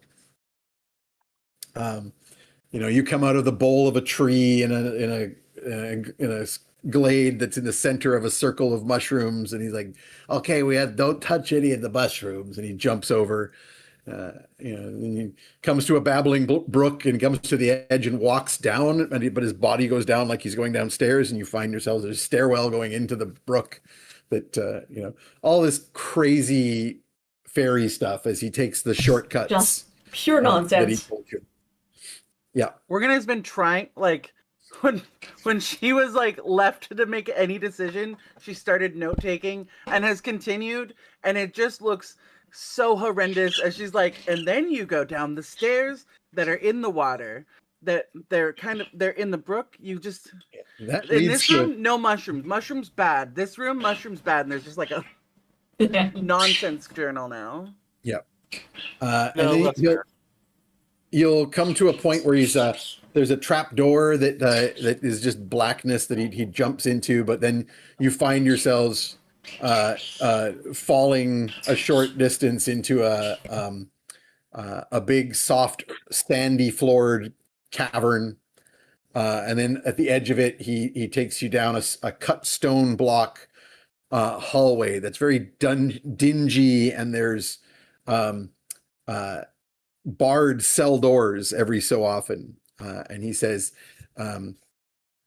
[SPEAKER 2] You come out of the bowl of a tree in a glade that's in the center of a circle of mushrooms, and he's like, okay, don't touch any of the mushrooms, and he jumps over. And he comes to a babbling brook and comes to the edge and walks down, but his body goes down like he's going downstairs, and you find yourselves there's a stairwell going into the brook. That all this crazy fairy stuff as he takes the shortcuts.
[SPEAKER 1] Just pure nonsense.
[SPEAKER 2] That he told you. Yeah.
[SPEAKER 3] Morgan has been trying, like, when she was like left to make any decision, she started note taking and has continued, and it just looks so horrendous as she's like, and then you go down the stairs that are in the water, that they're in the brook. You just
[SPEAKER 2] that
[SPEAKER 3] in this room, no mushrooms. Mushrooms bad. This room, mushrooms bad, and there's just like a nonsense journal now.
[SPEAKER 2] Yeah. And then you'll come to a point where there's a trap door that is just blackness that he jumps into, but then you find yourselves falling a short distance into a big, soft, sandy floored cavern, and then at the edge of it, he takes you down a cut stone block hallway that's very dingy, and there's barred cell doors every so often. And he says,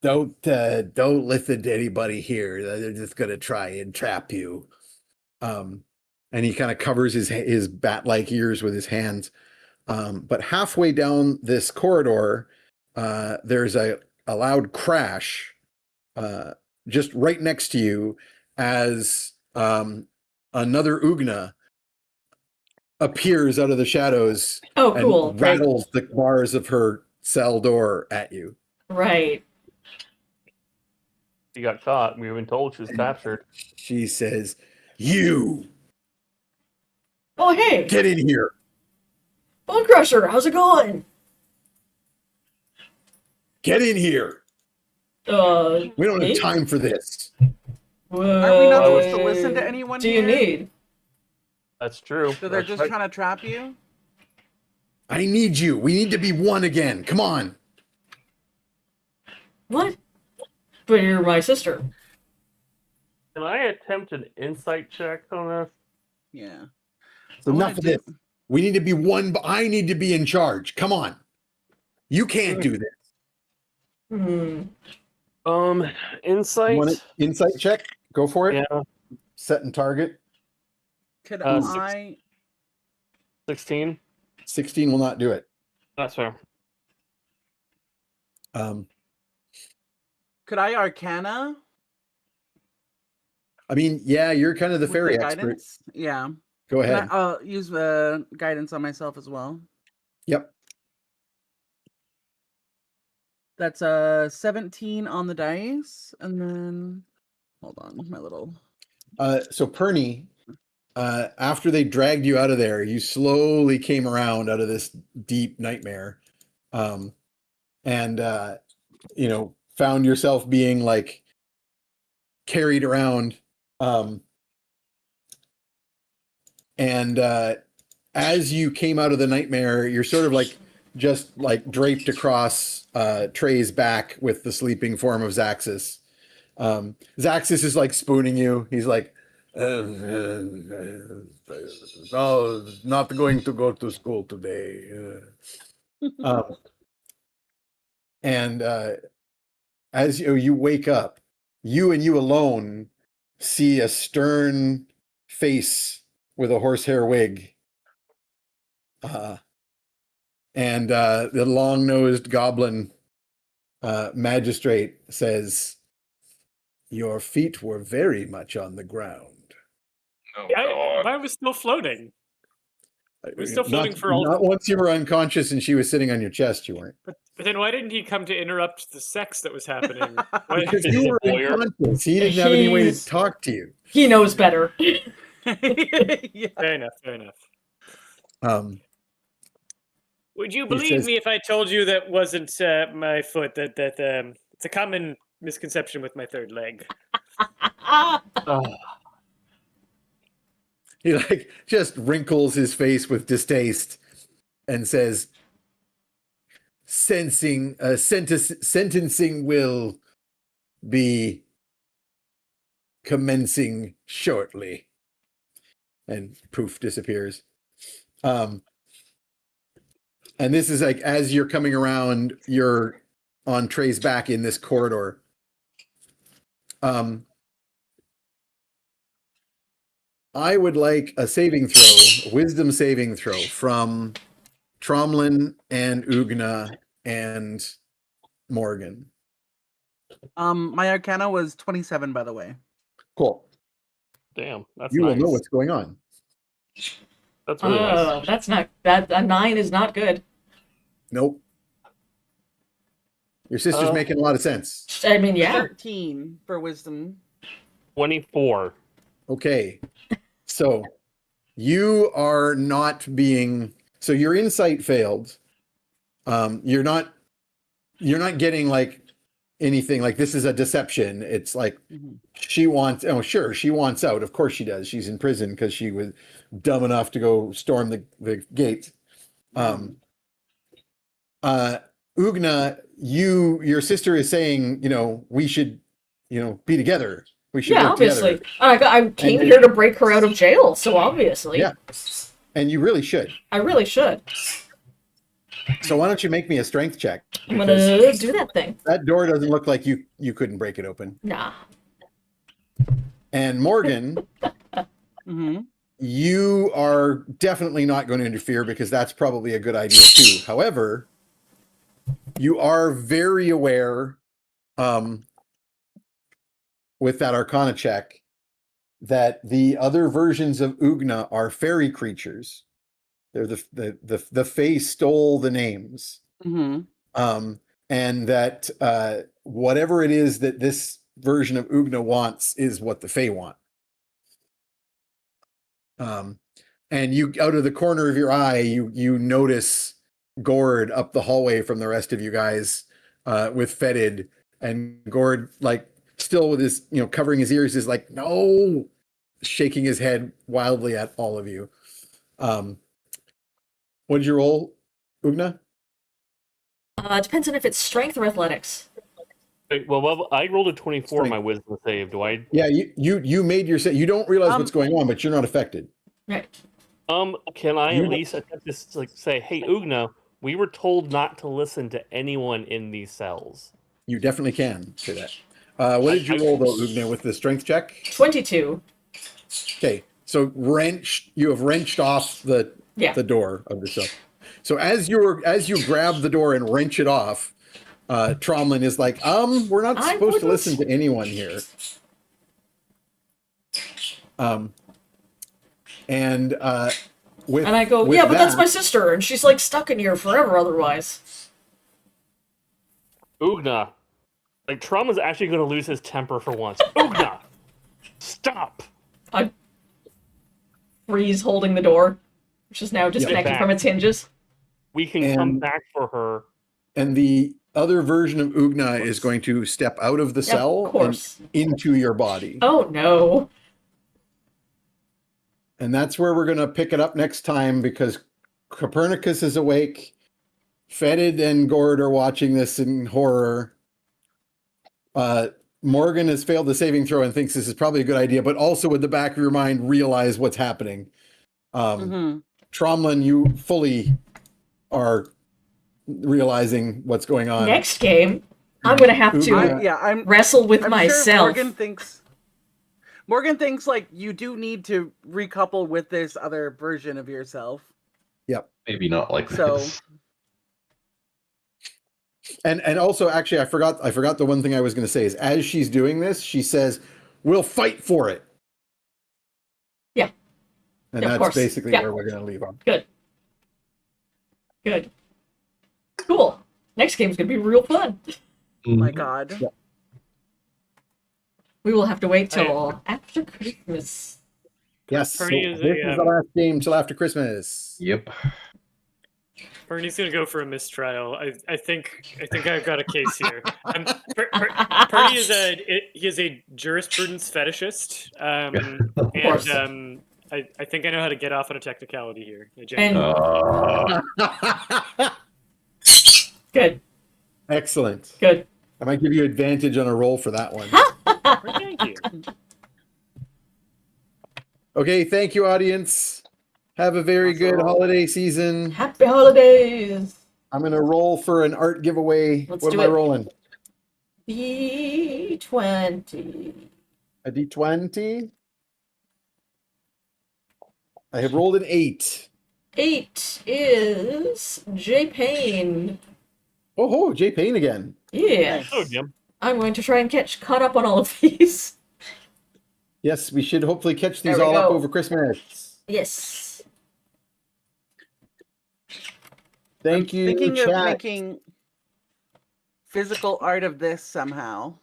[SPEAKER 2] Don't listen to anybody here. They're just gonna try and trap you. And he kind of covers his bat-like ears with his hands. But halfway down this corridor, there's a loud crash just right next to you as another Ugna appears out of the shadows
[SPEAKER 1] Oh,
[SPEAKER 2] and
[SPEAKER 1] cool. Great.
[SPEAKER 2] rattles the bars of her cell door at you.
[SPEAKER 1] Right.
[SPEAKER 5] She got caught. We've been told she was captured.
[SPEAKER 2] She says, "You
[SPEAKER 1] Oh, hey,
[SPEAKER 2] get in here."
[SPEAKER 1] Bone Crusher, how's it going?
[SPEAKER 2] Get in here. We don't
[SPEAKER 1] me?
[SPEAKER 2] have time for this.
[SPEAKER 3] Are we not supposed to
[SPEAKER 1] What
[SPEAKER 3] listen to anyone
[SPEAKER 1] do you
[SPEAKER 3] here?
[SPEAKER 1] need?
[SPEAKER 5] That's true.
[SPEAKER 3] So they're
[SPEAKER 5] That's
[SPEAKER 3] just
[SPEAKER 5] right.
[SPEAKER 3] trying to trap you?
[SPEAKER 2] I need you. We need to be one again. Come on.
[SPEAKER 1] What? But you're my sister.
[SPEAKER 5] Can I attempt an insight check on this?
[SPEAKER 3] Yeah.
[SPEAKER 2] So
[SPEAKER 3] I wanna
[SPEAKER 2] enough of this. We need to be one, but I need to be in charge. Come on. You can't do this.
[SPEAKER 5] Insight.
[SPEAKER 2] You want an insight check? Go for it.
[SPEAKER 5] Yeah,
[SPEAKER 2] Set and target.
[SPEAKER 3] Could
[SPEAKER 5] Uh,
[SPEAKER 3] I...
[SPEAKER 5] 16.
[SPEAKER 2] 16 will not do it.
[SPEAKER 5] That's fair.
[SPEAKER 3] Could I Arcana?
[SPEAKER 2] I mean, yeah, you're kind of the
[SPEAKER 3] with
[SPEAKER 2] fairy
[SPEAKER 3] the
[SPEAKER 2] expert.
[SPEAKER 3] guidance? Yeah.
[SPEAKER 2] Go
[SPEAKER 3] Can
[SPEAKER 2] ahead.
[SPEAKER 3] I'll use guidance on myself as well.
[SPEAKER 2] Yep.
[SPEAKER 3] That's 17 on the dice, and then hold on, my little.
[SPEAKER 2] So Perny, after they dragged you out of there, you slowly came around out of this deep nightmare, and found yourself being like carried around, and as you came out of the nightmare, you're sort of like just like draped across Trey's back with the sleeping form of Zaxxas. Zaxxas is like spooning you. He's like, "No, not going to go to school today." And as you wake up, you and you alone see a stern face with a horsehair wig. And the long-nosed goblin magistrate says, "Your feet were very much on the ground."
[SPEAKER 6] Oh,
[SPEAKER 4] Yeah,
[SPEAKER 6] God.
[SPEAKER 4] mine was still floating. We're still floating
[SPEAKER 2] not,
[SPEAKER 4] for all-
[SPEAKER 2] Not once you were unconscious and she was sitting on your chest, you weren't.
[SPEAKER 4] But then why didn't he come to interrupt the sex that was happening? Why-
[SPEAKER 2] Because
[SPEAKER 5] He's
[SPEAKER 2] you
[SPEAKER 5] a
[SPEAKER 2] were
[SPEAKER 5] lawyer.
[SPEAKER 2] unconscious. He didn't have any way to
[SPEAKER 1] He's-
[SPEAKER 2] talk to you.
[SPEAKER 1] He knows better.
[SPEAKER 3] Yeah.
[SPEAKER 4] Fair enough, fair enough. Would you
[SPEAKER 2] He
[SPEAKER 4] believe
[SPEAKER 2] says-
[SPEAKER 4] me if I told you that wasn't my foot? That it's a common misconception with my third leg.
[SPEAKER 5] Oh,
[SPEAKER 2] He like just wrinkles his face with distaste and says, sentencing will be commencing shortly. And poof, disappears. And this is like, as you're coming around, you're on Trey's back in this corridor. I would like a saving throw, a wisdom saving throw from Tromlin and Ugna and Morgan.
[SPEAKER 3] My Arcana was 27, by the way.
[SPEAKER 2] Cool.
[SPEAKER 5] damn. That's
[SPEAKER 2] You will
[SPEAKER 5] nice.
[SPEAKER 2] know what's going on.
[SPEAKER 5] That's really nice.
[SPEAKER 1] That's not that. A 9 is not good.
[SPEAKER 2] Nope. Your sister's
[SPEAKER 5] Oh.
[SPEAKER 2] making a lot of sense.
[SPEAKER 1] I mean, yeah.
[SPEAKER 3] 13 for wisdom.
[SPEAKER 5] 24.
[SPEAKER 2] Okay. So you are not being, so your insight failed. You're not getting like anything like this is a deception. It's like
[SPEAKER 3] Mhm.
[SPEAKER 2] she wants, oh sure, she wants out. Of course she does. She's in prison because she was dumb enough to go storm the gate. Ugna, your sister is saying, we should, be together. We should
[SPEAKER 1] Yeah,
[SPEAKER 2] work
[SPEAKER 1] obviously.
[SPEAKER 2] together.
[SPEAKER 1] I came
[SPEAKER 2] And-
[SPEAKER 1] here to break her out of jail, so obviously.
[SPEAKER 2] Yeah. And you really should.
[SPEAKER 1] I really should.
[SPEAKER 2] So why don't you make me a strength check?
[SPEAKER 1] I'm gonna do that thing.
[SPEAKER 2] That door doesn't look like you couldn't break it open.
[SPEAKER 1] Nah.
[SPEAKER 2] And Morgan,
[SPEAKER 3] Mm-hmm.
[SPEAKER 2] you are definitely not going to interfere because that's probably a good idea too. However, you are very aware, with that Arcana check, that the other versions of Ugna are fairy creatures. They're the Fae stole the names,
[SPEAKER 3] Mm-hmm.
[SPEAKER 2] and that whatever it is that this version of Ugna wants is what the Fae want. And you, out of the corner of your eye, you notice Gord up the hallway from the rest of you guys, with Fetid, and Gord, like, still with his, covering his ears, is like, no, shaking his head wildly at all of you. What did you roll, Ugna?
[SPEAKER 1] It depends on if it's strength or athletics.
[SPEAKER 5] Wait, well, I rolled a 24 on
[SPEAKER 2] Strength.
[SPEAKER 5] my wisdom save. Do I?
[SPEAKER 2] Yeah, you made your set. You don't realize what's going on, but you're not affected.
[SPEAKER 1] Right.
[SPEAKER 5] Can I
[SPEAKER 2] You-
[SPEAKER 5] at least attempt to like say, hey, Ugna, we were told not to listen to anyone in these cells.
[SPEAKER 2] You definitely can say that. What did you roll though, Ugna, with the strength check?
[SPEAKER 1] 22.
[SPEAKER 2] Okay, so you have wrenched off the door of the cell. So as you grab the door and wrench it off, Tromlin is like, we're not supposed to listen to anyone here. And
[SPEAKER 1] I go, yeah, but that's my sister, and she's like stuck in here forever otherwise.
[SPEAKER 5] Ugna, like Trump is actually going to lose his temper for once. Ugna, stop!
[SPEAKER 1] I freeze holding the door, which is now disconnected from its hinges.
[SPEAKER 5] We can come back for her.
[SPEAKER 2] And the other version of Ugna is going to step out of the cell and into your body.
[SPEAKER 1] Oh no.
[SPEAKER 2] And that's where we're going to pick it up next time, because Copernicus is awake. Fetid and Gord are watching this in horror. Morgan has failed the saving throw and thinks this is probably a good idea, but also in the back of your mind, realize what's happening. Tromlin, you fully are realizing what's going on.
[SPEAKER 1] Next game, I'm going to have to wrestle with myself.
[SPEAKER 3] Sure Morgan thinks like you do need to recouple with this other version of yourself.
[SPEAKER 2] Yep.
[SPEAKER 6] Maybe not like this.
[SPEAKER 2] And also, actually, I forgot the one thing I was going to say is, as she's doing this, she says, "We'll fight for it."
[SPEAKER 1] Yeah.
[SPEAKER 2] And that's basically where we're going to leave on.
[SPEAKER 1] Good. Cool. Next game's going to be real fun.
[SPEAKER 3] Oh my god.
[SPEAKER 2] Yeah.
[SPEAKER 1] We will have to wait till after Christmas.
[SPEAKER 2] Yes. So this is the last game till after Christmas.
[SPEAKER 6] Yep.
[SPEAKER 4] Bernie's gonna go for a mistrial. I think I've got a case here. Bernie is a jurisprudence fetishist, and I think I know how to get off on a technicality here.
[SPEAKER 1] Good.
[SPEAKER 2] Excellent.
[SPEAKER 1] Good.
[SPEAKER 2] I might give you advantage on a roll for that one.
[SPEAKER 4] Thank you.
[SPEAKER 2] Okay, thank you, audience. Have a very good holiday season.
[SPEAKER 1] Happy holidays.
[SPEAKER 2] I'm going to roll for an art giveaway. What am I rolling?
[SPEAKER 1] D20.
[SPEAKER 2] A D20? I have rolled an 8.
[SPEAKER 1] 8 is J Payne.
[SPEAKER 2] Oh, J Payne again.
[SPEAKER 1] Yeah.
[SPEAKER 5] Oh, Jim.
[SPEAKER 1] I'm going to try and caught up on all of these.
[SPEAKER 2] Yes, we should hopefully catch these all up over Christmas.
[SPEAKER 1] Yes.
[SPEAKER 2] Thank you,
[SPEAKER 3] Thinking
[SPEAKER 2] chat.
[SPEAKER 3] of making physical art of this somehow.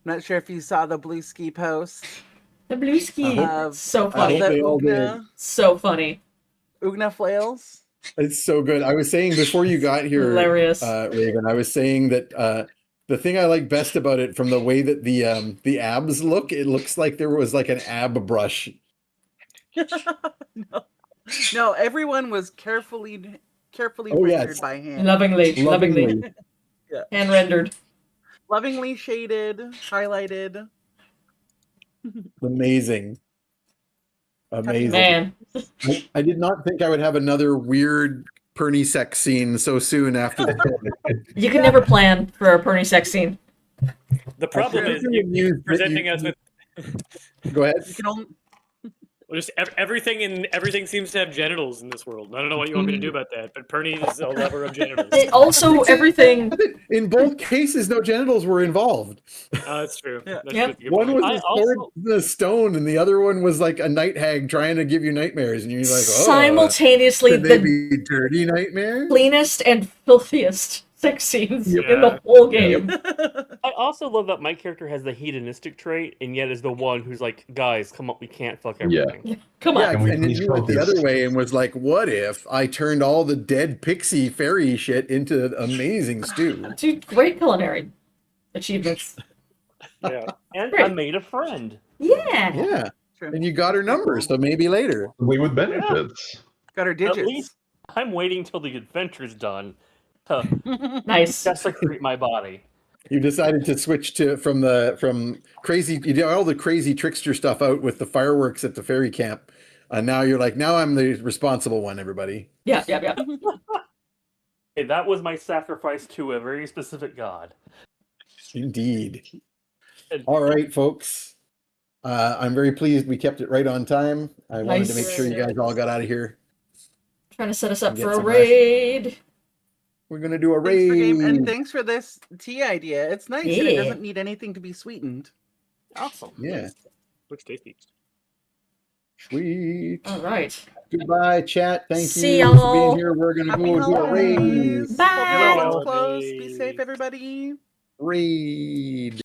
[SPEAKER 3] Not sure if you saw the Blue Ski post.
[SPEAKER 1] The Blue Ski. So
[SPEAKER 2] I
[SPEAKER 1] funny.
[SPEAKER 2] hope they all did.
[SPEAKER 1] So funny.
[SPEAKER 3] Ugna flails.
[SPEAKER 2] It's so good. I was saying before you got here,
[SPEAKER 1] hilarious.
[SPEAKER 2] Raven, I was saying that the thing I like best about it, from the way that the abs look, it looks like there was like an ab brush.
[SPEAKER 3] No, everyone was carefully rendered by hand.
[SPEAKER 1] Lovingly.
[SPEAKER 3] Yeah.
[SPEAKER 1] Hand rendered.
[SPEAKER 3] Lovingly shaded, highlighted.
[SPEAKER 2] Amazing.
[SPEAKER 1] Man.
[SPEAKER 2] I did not think I would have another weird Perny sex scene so soon after the
[SPEAKER 1] You can never plan for a Perny sex scene.
[SPEAKER 4] The problem is you presenting us with
[SPEAKER 2] Go ahead.
[SPEAKER 3] You can only.
[SPEAKER 4] just everything seems to have genitals in this world. I don't know what you want me to do about that, but Perny is a lover of genitals.
[SPEAKER 1] Also, everything.
[SPEAKER 2] In both cases, no genitals were involved.
[SPEAKER 4] That's true.
[SPEAKER 3] Yeah.
[SPEAKER 4] That's
[SPEAKER 1] Yep.
[SPEAKER 4] true.
[SPEAKER 2] One was
[SPEAKER 5] I
[SPEAKER 2] a sword
[SPEAKER 5] also-
[SPEAKER 2] in a stone, and the other one was like a night hag trying to give you nightmares, and you're like, oh,
[SPEAKER 1] Simultaneously,
[SPEAKER 2] could they
[SPEAKER 1] the
[SPEAKER 2] be dirty nightmares?
[SPEAKER 1] cleanest and filthiest sex scenes
[SPEAKER 4] Yep.
[SPEAKER 1] in the whole game.
[SPEAKER 5] I also love that my character has the hedonistic trait, and yet is the one who's like, guys, come on, we can't fuck
[SPEAKER 6] Yeah.
[SPEAKER 5] everything.
[SPEAKER 1] Come
[SPEAKER 2] Yeah,
[SPEAKER 1] on.
[SPEAKER 6] Can we
[SPEAKER 2] and then
[SPEAKER 6] please
[SPEAKER 2] you went the
[SPEAKER 6] focus?
[SPEAKER 2] other way and was like, what if I turned all the dead pixie fairy shit into amazing stew?
[SPEAKER 1] Two great culinary achievements.
[SPEAKER 5] Yeah. And I
[SPEAKER 1] Great.
[SPEAKER 5] made a friend.
[SPEAKER 1] Yeah.
[SPEAKER 2] Yeah,
[SPEAKER 3] True.
[SPEAKER 2] and you got her number, so maybe later.
[SPEAKER 6] We with benefits.
[SPEAKER 3] Got her digits.
[SPEAKER 5] At least I'm waiting till the adventure's done to
[SPEAKER 1] Nice.
[SPEAKER 5] desecrate my body.
[SPEAKER 2] You decided to switch from crazy. You did all the crazy trickster stuff out with the fireworks at the fairy camp, and now you're like, now I'm the responsible one. Everybody.
[SPEAKER 1] Yeah.
[SPEAKER 5] Okay, that was my sacrifice to a very specific god.
[SPEAKER 2] Indeed.
[SPEAKER 5] And-
[SPEAKER 2] All right, folks. I'm very pleased we kept it right on time. I wanted to
[SPEAKER 1] Nice.
[SPEAKER 2] make sure you guys all got out of here.
[SPEAKER 1] Trying to set us up
[SPEAKER 2] Get
[SPEAKER 1] for a
[SPEAKER 2] some rest.
[SPEAKER 1] raid.
[SPEAKER 2] We're gonna do a
[SPEAKER 3] Thanks
[SPEAKER 2] raid.
[SPEAKER 3] for game, and thanks for this tea idea. It's nice, and it
[SPEAKER 1] Yeah.
[SPEAKER 3] doesn't need anything to be sweetened.
[SPEAKER 5] Awesome.
[SPEAKER 2] Yeah,
[SPEAKER 4] Looks tasty.
[SPEAKER 2] sweet.
[SPEAKER 1] All right.
[SPEAKER 2] Goodbye, chat. Thank
[SPEAKER 1] See
[SPEAKER 2] you
[SPEAKER 1] y'all.
[SPEAKER 2] for being here. We're gonna
[SPEAKER 3] Happy
[SPEAKER 2] go do a raid.
[SPEAKER 3] holidays.
[SPEAKER 1] Bye.
[SPEAKER 3] Hope your loved ones
[SPEAKER 4] Holidays.
[SPEAKER 3] close. Be safe, everybody.
[SPEAKER 2] Raid.